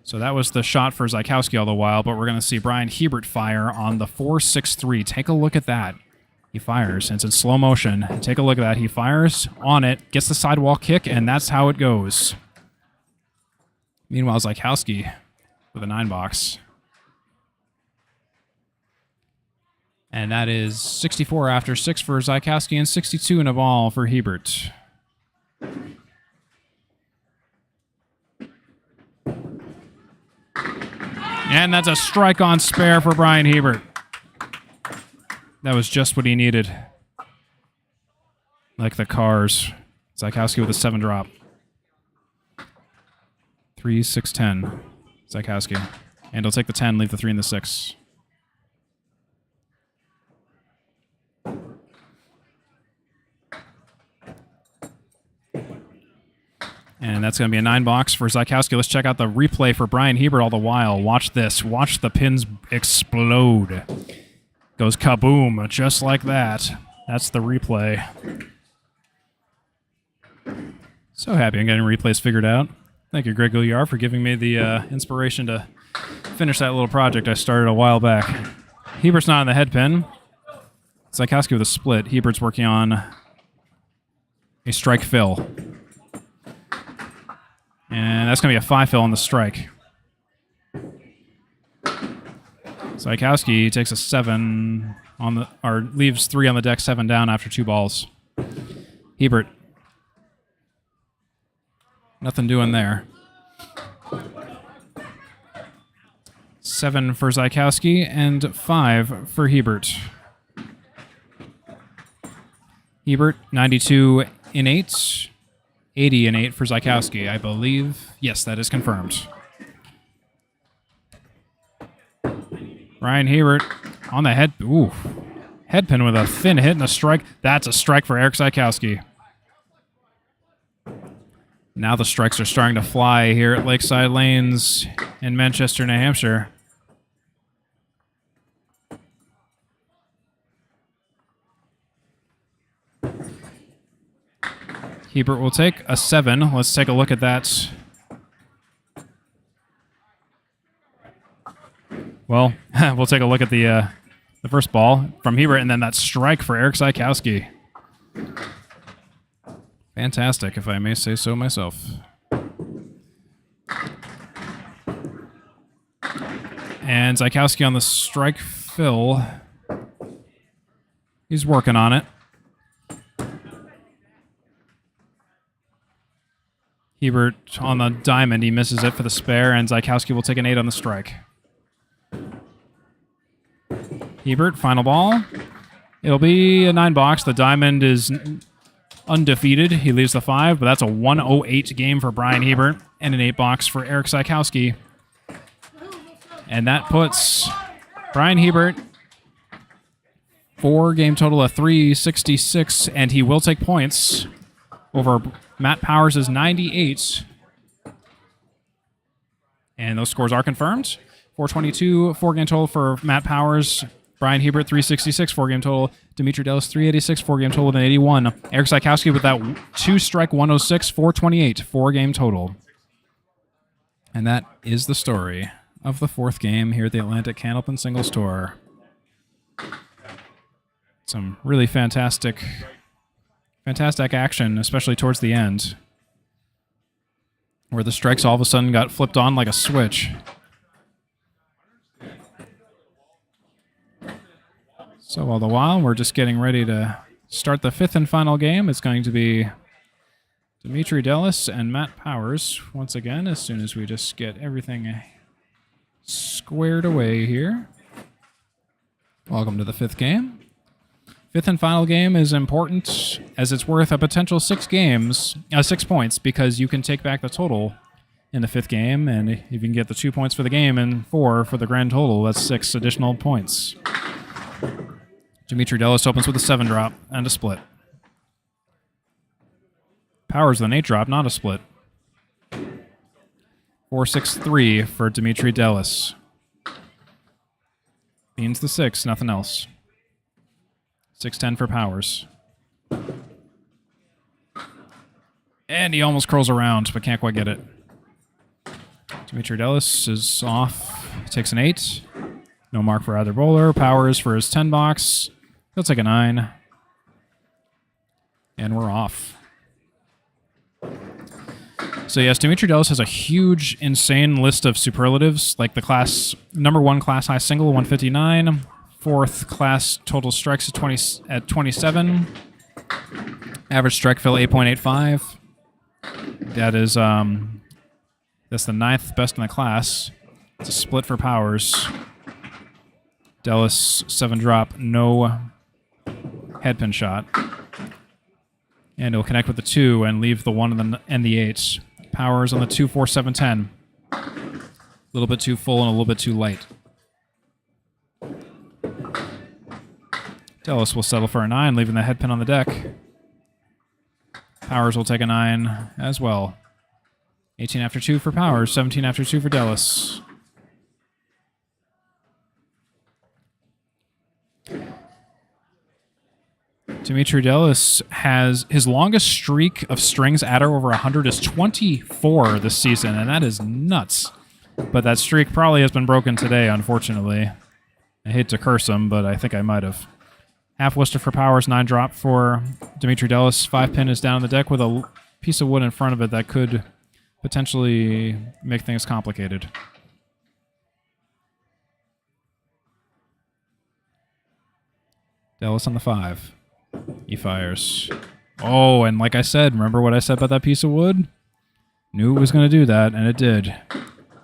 So that was the shot for Zaikowski all the while, but we're going to see Bryan Hebert fire on the 4-6-3. Take a look at that. He fires, and it's in slow motion. Take a look at that. He fires on it, gets the sidewall kick, and that's how it goes. Meanwhile, Zaikowski with a 9-box. And that is 64 after 6 for Zaikowski and 62 in a ball for Hebert. And that's a strike on spare for Bryan Hebert. That was just what he needed. Like the cars. Zaikowski with a 7 drop. 3, 6, 10. Zaikowski. And he'll take the 10, leave the 3 and the 6. And that's going to be a 9 box for Zaikowski. Let's check out the replay for Bryan Hebert all the while. Watch this. Watch the pins explode. Goes kaboom, just like that. That's the replay. So happy I'm getting replays figured out. Thank you, Greg Gouillard, for giving me the inspiration to finish that little project I started a while back. Hebert's not on the head pin. Zaikowski with a split. Hebert's working on a strike fill. And that's going to be a 5 fill on the strike. Zaikowski takes a 7 on the, or leaves 3 on the deck, 7 down after 2 balls. Hebert. Nothing doing there. 7 for Zaikowski and 5 for Hebert. Hebert, 92 in 8. 80 and 8 for Zaikowski, I believe. Yes, that is confirmed. Bryan Hebert on the head. Ooh. Head pin with a thin hit and a strike. That's a strike for Erik Zaikowski. Now the strikes are starting to fly here at Lakeside Lanes in Manchester, New Hampshire. Hebert will take a 7. Let's take a look at that. Well, we'll take a look at the first ball from Hebert, and then that strike for Erik Zaikowski. Fantastic, if I may say so myself. And Zaikowski on the strike fill. He's working on it. Hebert on the diamond, he misses it for the spare, and Zaikowski will take an 8 on the strike. Hebert, final ball. It'll be a 9 box. The diamond is undefeated. He leaves the 5, but that's a 108 game for Bryan Hebert, and an 8 box for Erik Zaikowski. And that puts Bryan Hebert 4 game total of 366, and he will take points over Matt Powers' 98. And those scores are confirmed. 422, 4 game total for Matt Powers. Bryan Hebert, 366, 4 game total. Demetri, Dellas, 386, 4 game total with an 81. Erik Zaikowski with that 2 strike, 106, 428, 4 game total. And that is the story of the 4th game here at the Atlantic Candlepin Singles Tour. Some really fantastic action, especially towards the end, where the strikes all of a sudden got flipped on like a switch. So all the while, we're just getting ready to start the 5th and final game. It's going to be Demetri, Dellas and Matt Powers once again, as soon as we just get everything squared away here. Welcome to the 5th game. 5th and final game is important, as it's worth a potential 6 points, because you can take back the total in the 5th game, and if you can get the 2 points for the game and 4 for the grand total, that's 6 additional points. Demetri, Dellas opens with a 7 drop and a split. Powers with an 8 drop, not a split. 4-6-3 for Demetri, Dellas. Beans the 6, nothing else. 6-10 for Powers. And he almost curls around, but can't quite get it. Demetri, Dellas is off. Takes an 8. No mark for either bowler. Powers for his 10 box. He'll take a 9. And we're off. So yes, Demetri, Dellas has a huge, insane list of superlatives, like the class number 1 class high single, 159. 4th class total strikes at 27. Average strike fill 8.85. That is that's the 9th best in the class. It's a split for powers. Dellas 7 drop, no headpin shot. And it'll connect with the 2 and leave the 1 and the 8. Powers on the 2, 4, 7, 10. A little bit too full and a little bit too light. Dellas will settle for a 9, leaving the headpin on the deck. Powers will take a 9 as well. 18 after 2 for Powers, 17 after 2 for Dellas. Demetri Dellas has his longest streak of strings at or over 100 is 24 this season, and that is nuts. But that streak probably has been broken today, unfortunately. I hate to curse him, but I think I might have. Half Worcester for Powers, 9 drop for Demetri Dellas. 5 pin is down on the deck with a piece of wood in front of it that could potentially make things complicated. Dellas on the 5. He fires. Oh, and like I said, remember what I said about that piece of wood? Knew it was going to do that, and it did.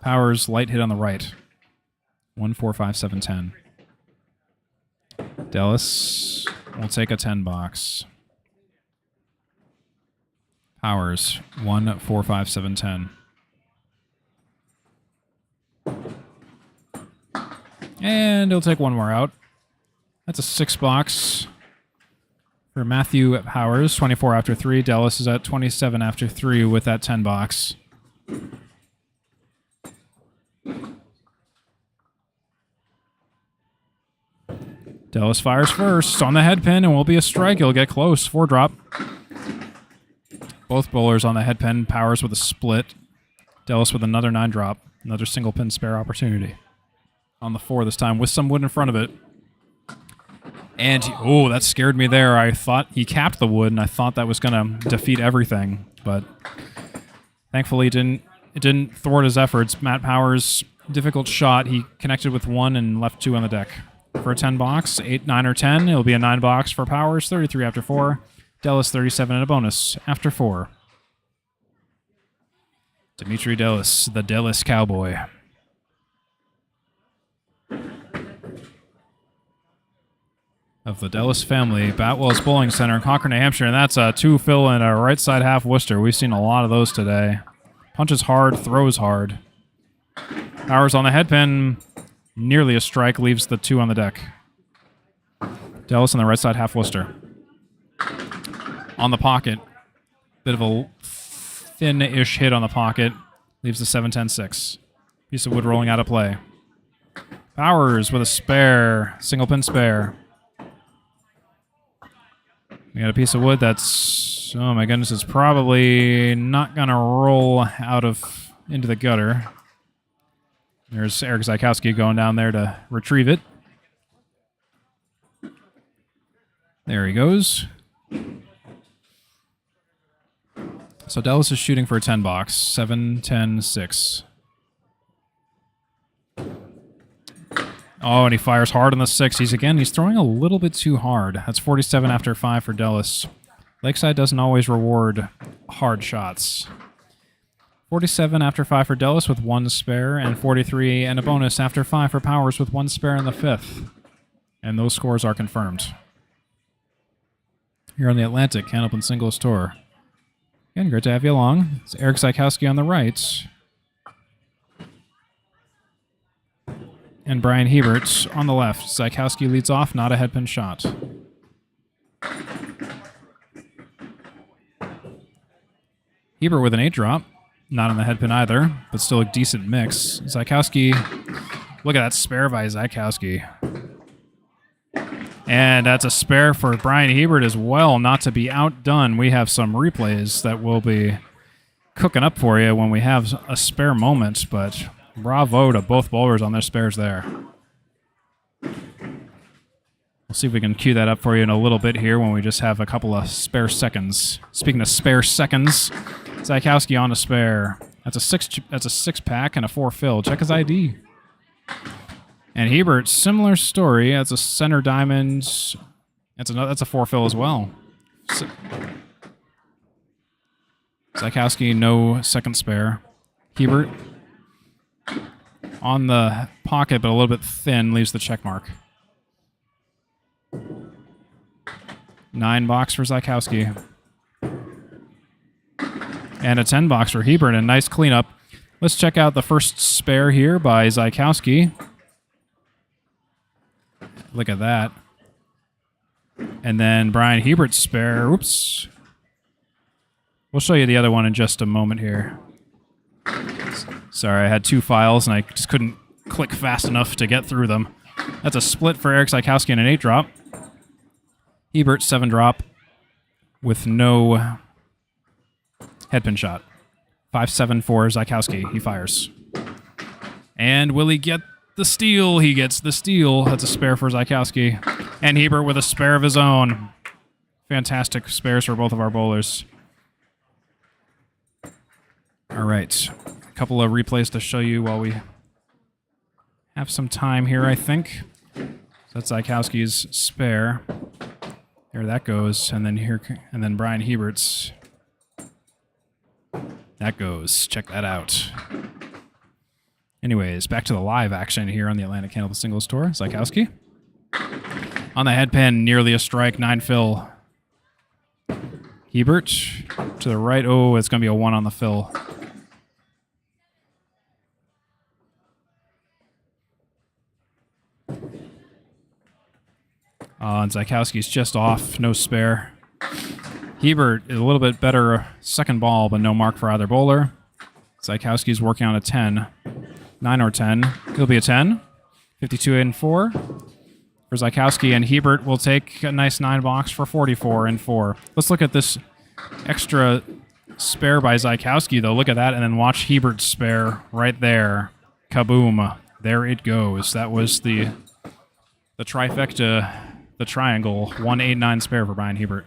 Powers, light hit on the right. 1, 4, 5, 7, 10. Dellas will take a 10 box. Powers, 1, 4, 5, 7, 10. And he'll take one more out. That's a 6 box. For Matthew Powers, 24 after 3. Dellas is at 27 after 3 with that 10 box. Dellas fires first on the head pin and will be a strike. He'll get close. 4 drop. Both bowlers on the head pin. Powers with a split. Dellas with another 9 drop. Another single pin spare opportunity. On the 4 this time with some wood in front of it. And, oh, that scared me there. I thought he capped the wood, and I thought that was going to defeat everything. But thankfully, it didn't thwart his efforts. Matt Powers, difficult shot. He connected with 1 and left 2 on the deck. For a 10 box, 8, 9, or 10. It'll be a 9 box for Powers, 33 after 4. Dellas, 37 and a bonus after 4. Demetri Dellas, the Dellas Cowboy. Of the Dellas family, Batwell's Bowling Center in Concord, New Hampshire, and that's a 2 fill and a right side half Worcester. We've seen a lot of those today. Punches hard, throws hard. Powers on the head pin, nearly a strike, leaves the 2 on the deck. Dellas on the right side half Worcester. On the pocket, bit of a thin-ish hit on the pocket, leaves the 7-10-6. Piece of wood rolling out of play. Powers with a spare, single pin spare. We got a piece of wood that's, oh my goodness, it's probably not going to roll out of into the gutter. There's Erik Zaikowski going down there to retrieve it. There he goes. So Dellas is shooting for a 10 box. 7, 10, 6. Oh, and he fires hard on the 6. He's throwing a little bit too hard. That's 47 after 5 for Dellas. Lakeside doesn't always reward hard shots. 47 after 5 for Dellas with 1 spare, and 43 and a bonus after 5 for Powers with 1 spare in the 5th. And those scores are confirmed. Here on the Atlantic, Can Open Singles Tour. Again, great to have you along. It's Erik Zaikowski on the right. And Bryan Hebert on the left. Zaikowski leads off, not a headpin shot. Hebert with an 8 drop. Not on the headpin either, but still a decent mix. Zaikowski, look at that spare by Zaikowski. And that's a spare for Bryan Hebert as well, not to be outdone. We have some replays that will be cooking up for you when we have a spare moment, but bravo to both bowlers on their spares there. We'll see if we can cue that up for you in a little bit here when we just have a couple of spare seconds. Speaking of spare seconds, Zaikowski on a spare. That's a 6 pack and a 4 fill. Check his ID. And Hebert, similar story. That's a center diamond. That's a 4 fill as well. Zaikowski, no second spare. Hebert. on the pocket, but a little bit thin, leaves the check mark. 9 box for Zaikowski. And a 10 box for Hebert. A nice cleanup. Let's check out the first spare here by Zaikowski. Look at that. And then Bryan Hebert's spare. Oops. We'll show you the other one in just a moment here. Sorry, I had 2 files and I just couldn't click fast enough to get through them. That's a split for Erik Zaikowski and an 8 drop. Hebert 7 drop with no headpin shot. 5-7 for Zaikowski. He fires. And will he get the steal? He gets the steal. That's a spare for Zaikowski. And Hebert with a spare of his own. Fantastic spares for both of our bowlers. All right. A couple of replays to show you while we have some time here, I think. So that's Zaikowski's spare. There that goes. And then Bryan Hebert's. That goes. Check that out. Anyways, back to the live action here on the Atlantic Candlepin Singles Tour. Zaikowski. On the headpin, nearly a strike, 9 fill. Hebert to the right. Oh, it's going to be a 1 on the fill. And Zaikowski's just off, no spare. Hebert is a little bit better second ball, but no mark for either bowler. Zaikowski's working on a 10. 9 or 10. It'll be a 10. 52 and 4 for Zaikowski, and Hebert will take a nice 9 box for 44 and 4. Let's look at this extra spare by Zaikowski, though. Look at that, and then watch Hebert's spare right there. Kaboom. There it goes. That was the trifecta, the triangle. 1-8-9 spare for Bryan Hebert.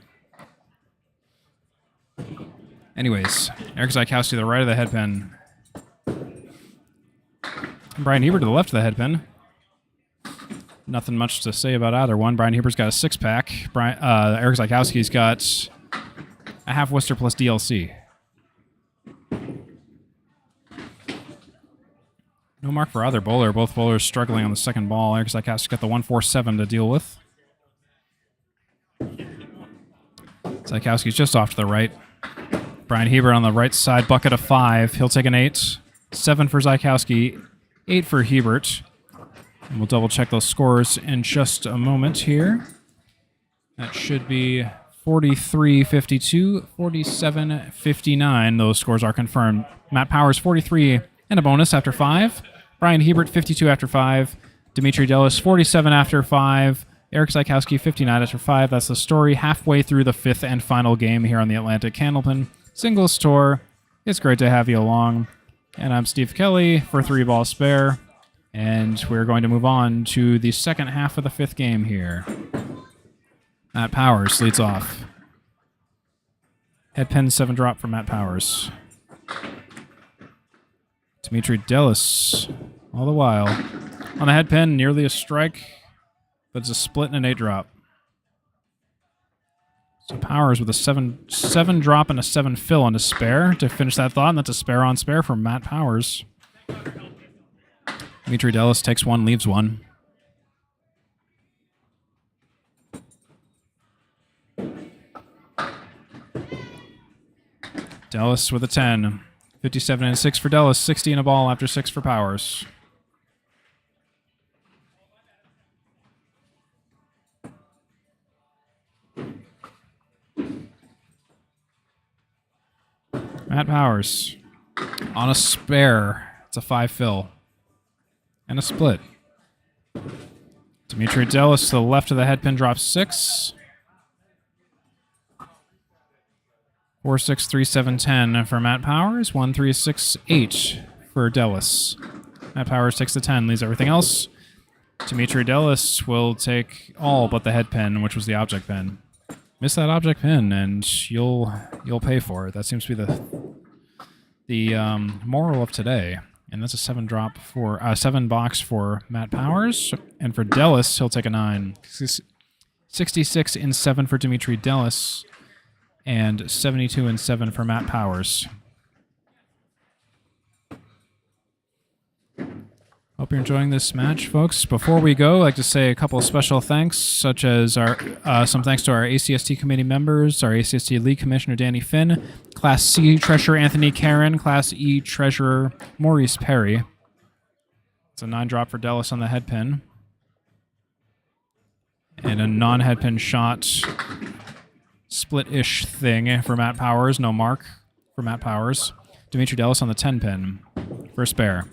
Anyways, Erik Zaikowski to the right of the headpin. Bryan Hebert to the left of the headpin. Nothing much to say about either one. Bryan Hebert's got a 6-pack. Erik Zaikowski's got a half Worcester plus DLC. No mark for either bowler. Both bowlers struggling on the second ball. Erik Zaikowski's got the 1-4-7 to deal with. Zaikowski's just off to the right. Bryan Hebert on the right side, bucket of 5. He'll take an 8. 7 for Zaikowski, 8 for Hebert. And we'll double check those scores in just a moment here. That should be 43-52, 47-59. Those scores are confirmed. Matt Powers 43 and a bonus after 5. Bryan Hebert 52 after 5. Demetri Dellas 47 after 5. Erik Zaikowski 59 after 5. That's the story halfway through the 5th and final game here on the Atlantic Candlepin Singles Tour. It's great to have you along. And I'm Steve Kelly for 3 Ball Spare. And we're going to move on to the second half of the 5th game here. Matt Powers leads off. Headpin 7 drop for Matt Powers. Demetri Dellas all the while. On the headpin, nearly a strike, but it's a split and an 8 drop. So Powers with a 7 drop and a 7 fill on his spare to finish that thought, and that's a spare on spare from Matt Powers. Demetri Dellas takes 1, leaves 1. Dellas with a 10. 57 and 6 for Dellas, 60 and a ball after 6 for Powers. Matt Powers on a spare. It's a 5 fill. And a split. Demetri Dellas to the left of the headpin drops 6. 4, 6, 3, 7, 10 for Matt Powers. 1, 3, 6, 8 for Dellas. Matt Powers takes the 10, leaves everything else. Demetri Dellas will take all but the headpin, which was the object pin. Miss that object pin, and you'll pay for it. That seems to be the moral of today. And that's a 7 drop for 7 box for Matt Powers, and for Dellas, he'll take a 9. 66 and 7 for Demetri Dellas, and 72 and 7 for Matt Powers. Hope you're enjoying this match, folks. Before we go, I'd like to say a couple of special thanks, such as some thanks to our ACST committee members, our ACST League Commissioner Danny Finn, Class C Treasurer Anthony Karen, Class E Treasurer Maurice Perry. It's a 9-drop for Dellas on the head pin. And a non-head pin shot, split-ish thing for Matt Powers. No mark for Matt Powers. Demetri Dellas on the 10 pin for a spare.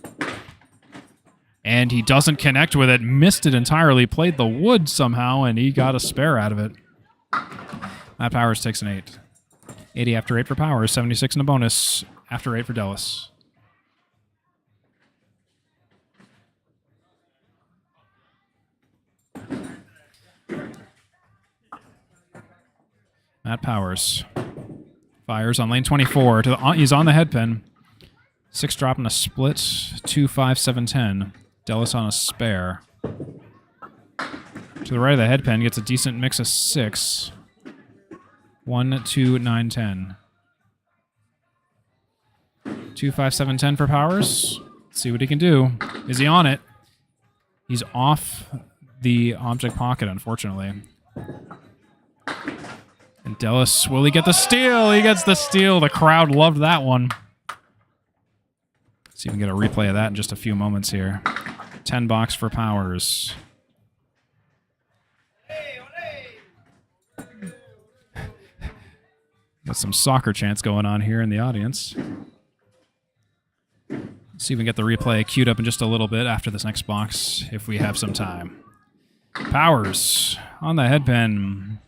And he doesn't connect with it. Missed it entirely. Played the wood somehow, and he got a spare out of it. Matt Powers takes an 8. 80 after 8 for Powers. 76 in a bonus after 8 for Dellas. Matt Powers fires on lane 24. He's on the head pin. 6 drop and a split. 2, 5, 7, 10. Dellas on a spare. To the right of the head pin, gets a decent mix of 6. 1, 2, 9, 10. 2, 5, 7, 10 for Powers. Let's see what he can do. Is he on it? He's off the object pocket, unfortunately. And Dellas, will he get the steal? He gets the steal. The crowd loved that one. See if we can get a replay of that in just a few moments here. 10 box for Powers. Got some soccer chants going on here in the audience. Let's see if we can get the replay queued up in just a little bit after this next box, if we have some time. Powers on the head pin.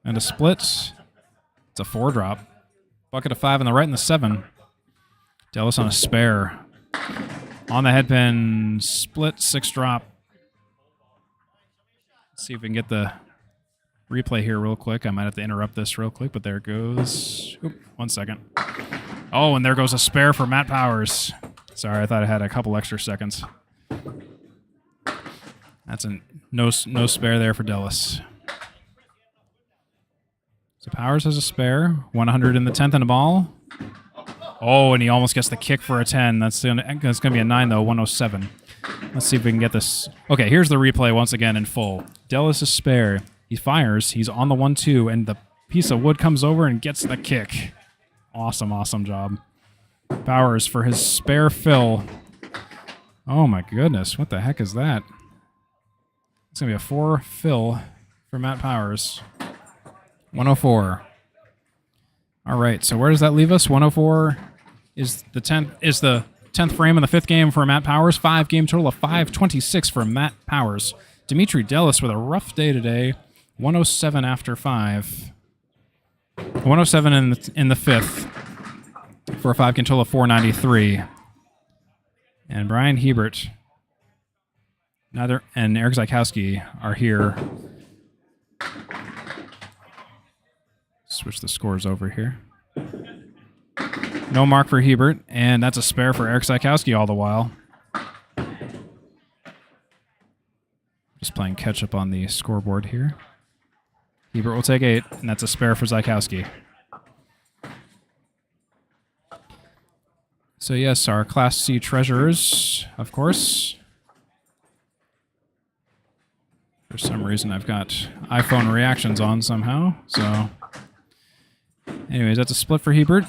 And a split. It's a 4-drop. Bucket of 5 on the right and the 7. Dellas on a spare. On the head pin, split, 6-drop. Let's see if we can get the replay here real quick. I might have to interrupt this real quick, but there it goes. Oop, 1 second. Oh, and there goes a spare for Matt Powers. Sorry, I thought I had a couple extra seconds. That's a no spare there for Dellas. So Powers has a spare. 100 in the 10th and a ball. Oh, and he almost gets the kick for a 10. That's gonna be a 9, though, 107. Let's see if we can get this. Okay, here's the replay once again in full. Dellas is spare. He fires. He's on the 1-2, and the piece of wood comes over and gets the kick. Awesome, awesome job. Powers for his spare fill. Oh, my goodness. What the heck is that? It's going to be a 4 fill for Matt Powers. 104. All right, so where does that leave us? 104 is the 10th frame in the 5th game for Matt Powers. 5-game total of 526 for Matt Powers. Demetri Dellas with a rough day today. 107 after 5. 107 in the 5th for a 5-game total of 493. And Bryan Hebert and Erik Zaikowski are here. Switch the scores over here. No mark for Hebert, and that's a spare for Erik Zaikowski all the while. Just playing catch-up on the scoreboard here. Hebert will take 8, and that's a spare for Zaikowski. So yes, our Class C treasurers, of course. For some reason, I've got iPhone reactions on somehow, so... Anyways, that's a split for Hebert.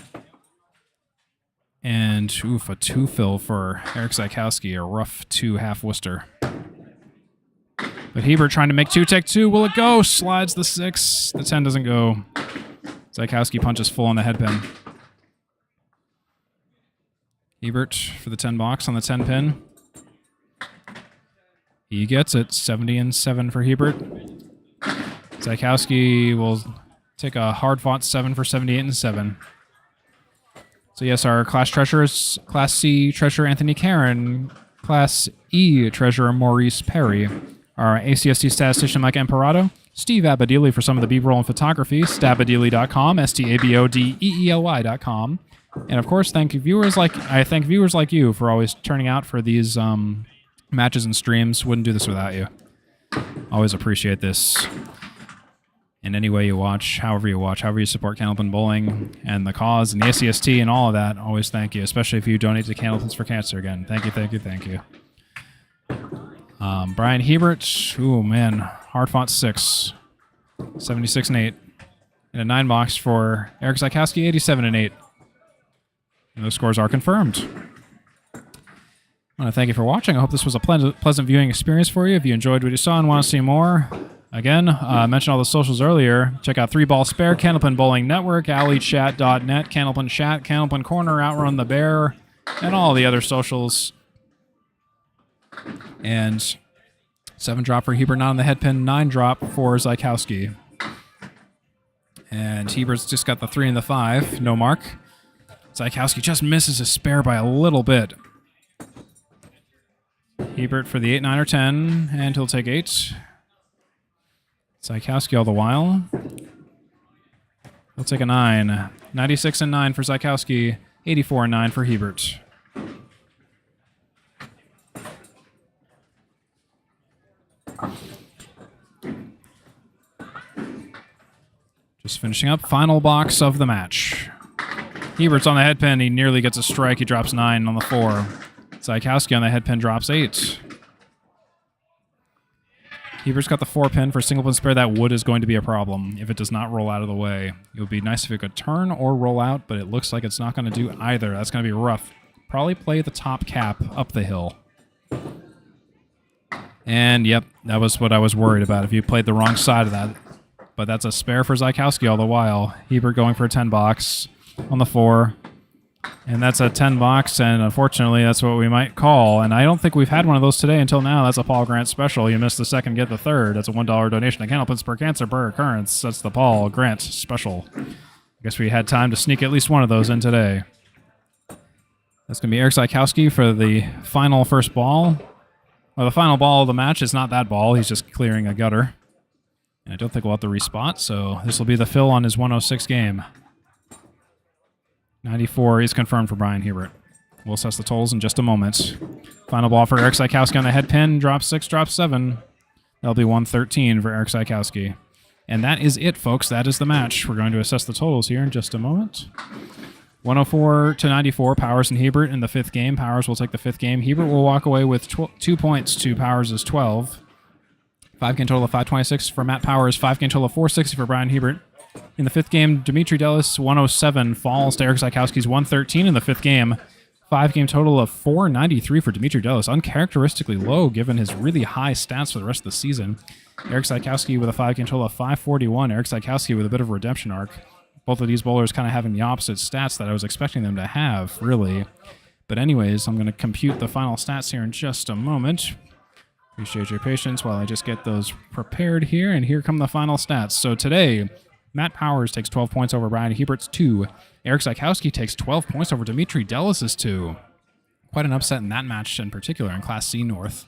And, oof, a 2 fill for Erik Zaikowski, a rough 2 half Worcester. But Hebert trying to make 2 take 2. Will it go? Slides the 6. The 10 doesn't go. Zaikowski punches full on the head pin. Hebert for the 10 box on the 10 pin. He gets it. 70 and 7 for Hebert. Zaikowski will take a hard-fought 7 for 78 and 7. So yes, our class treasurers, Class C treasurer Anthony Karen, Class E treasurer Maurice Perry, our ACST statistician Mike Imperato, Steve Abodeely for some of the B-roll and photography, stabodeely.com, stabodeely.com, and of course, I thank viewers like you for always turning out for these matches and streams. Wouldn't do this without you. Always appreciate this. In any way you watch, however you support Candlepin Bowling and the cause and the ACST and all of that, always thank you, especially if you donate to Candlepins for Cancer again. Thank you, thank you, thank you. Bryan Hebert, ooh, man, hard-fought 6. 76 and 8. And a 9 box for Erik Zaikowski, 87 and 8. And those scores are confirmed. I want to thank you for watching. I hope this was a pleasant viewing experience for you. If you enjoyed what you saw and want to see more, again, I mentioned all the socials earlier. Check out 3 Ball Spare, Candlepin Bowling Network, alleychat.net, Candlepin Chat, Candlepin Corner, Outrun the Bear, and all the other socials. And 7 drop for Hebert, not on the head pin, 9 drop for Zaikowski. And Hebert's just got the 3 and the 5, no mark. Zaikowski just misses his spare by a little bit. Hebert for the 8, 9, or 10, and he'll take 8. Zaikowski all the while. He'll take a 9. 96 and 9 for Zaikowski, 84 and 9 for Hebert. Just finishing up, final box of the match. Hebert's on the head pin. He nearly gets a strike. He drops 9 on the 4. Zaikowski on the head pin drops 8. Hebert's got the 4 pin for single pin spare. That wood is going to be a problem if it does not roll out of the way. It would be nice if it could turn or roll out, but it looks like it's not going to do either. That's going to be rough. Probably play the top cap up the hill. And, yep, that was what I was worried about, if you played the wrong side of that. But that's a spare for Zaikowski all the while. Hebert going for a 10 box on the 4. And that's a 10 box, and unfortunately, that's what we might call. And I don't think we've had one of those today until now. That's a Paul Grant special. You missed the second, get the third. That's a $1 donation to Candlepins per cancer per occurrence. That's the Paul Grant special. I guess we had time to sneak at least one of those in today. That's going to be Erik Zaikowski for the final first ball. Well, the final ball of the match is not that ball. He's just clearing a gutter. And I don't think we'll have to respot, so this will be the fill on his 106 game. 94 is confirmed for Bryan Hebert. We'll assess the totals in just a moment. Final ball for Erik Zaikowski on the head pin. Drop 6, drop 7. That'll be 113 for Erik Zaikowski. And that is it, folks. That is the match. We're going to assess the totals here in just a moment. 104 to 94, Powers and Hebert in the 5th game. Powers will take the 5th game. Hebert will walk away with 2 points to Powers' 12. 5-game total of 526 for Matt Powers. 5-game total of 460 for Bryan Hebert. In the 5th game, Demetri Dellas, 107, falls to Erik Zaikowski's 113 in the 5th game. 5-game total of 493 for Demetri Dellas, uncharacteristically low given his really high stats for the rest of the season. Erik Zaikowski with a 5-game total of 541. Erik Zaikowski with a bit of a redemption arc. Both of these bowlers kind of having the opposite stats that I was expecting them to have, really. But anyways, I'm going to compute the final stats here in just a moment. Appreciate your patience while I just get those prepared here, and here come the final stats. So today, Matt Powers takes 12 points over Bryan Hebert's 2. Erik Zaikowski takes 12 points over Demetri Dellas' 2. Quite an upset in that match in particular in Class C North.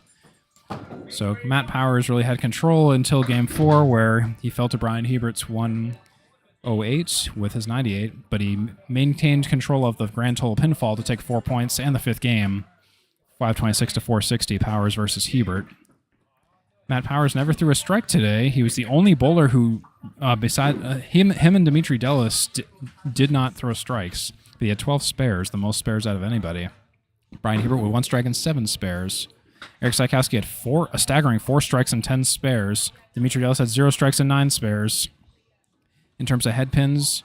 So Matt Powers really had control until Game 4, where he fell to Bryan Hebert's 108 with his 98, but he maintained control of the grand total pinfall to take 4 points and the 5th game. 526 to 460, Powers versus Hebert. Matt Powers never threw a strike today. He was the only bowler who, beside him and Demetri Dellas, did not throw strikes. But he had 12 spares, the most spares out of anybody. Bryan Hebert with 1 strike and 7 spares. Erik Zaikowski had a staggering 4 strikes and 10 spares. Demetri Dellas had 0 strikes and 9 spares. In terms of head pins,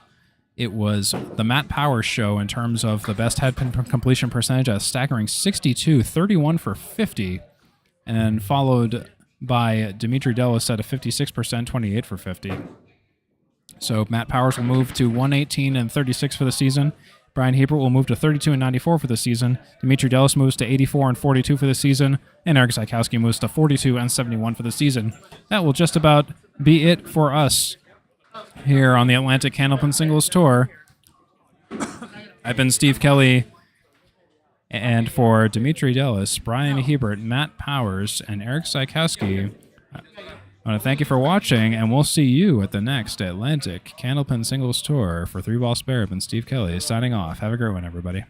it was the Matt Powers show in terms of the best head pin completion percentage at a staggering 62, 31 for 50, and then followed by Demetri Dellas at a 56%, 28 for 50. So Matt Powers will move to 118 and 36 for the season. Bryan Hebert will move to 32 and 94 for the season. Demetri Dellas moves to 84 and 42 for the season. And Erik Zaikowski moves to 42 and 71 for the season. That will just about be it for us here on the Atlantic Candlepin Singles Tour. I've been Steve Kelly. And for Demetri Dellas, Bryan Hebert, Matt Powers, and Erik Zaikowski, I want to thank you for watching, and we'll see you at the next Atlantic Candlepin Singles Tour. For 3 Ball Spare, I've been Steve Kelly, signing off. Have a great one, everybody.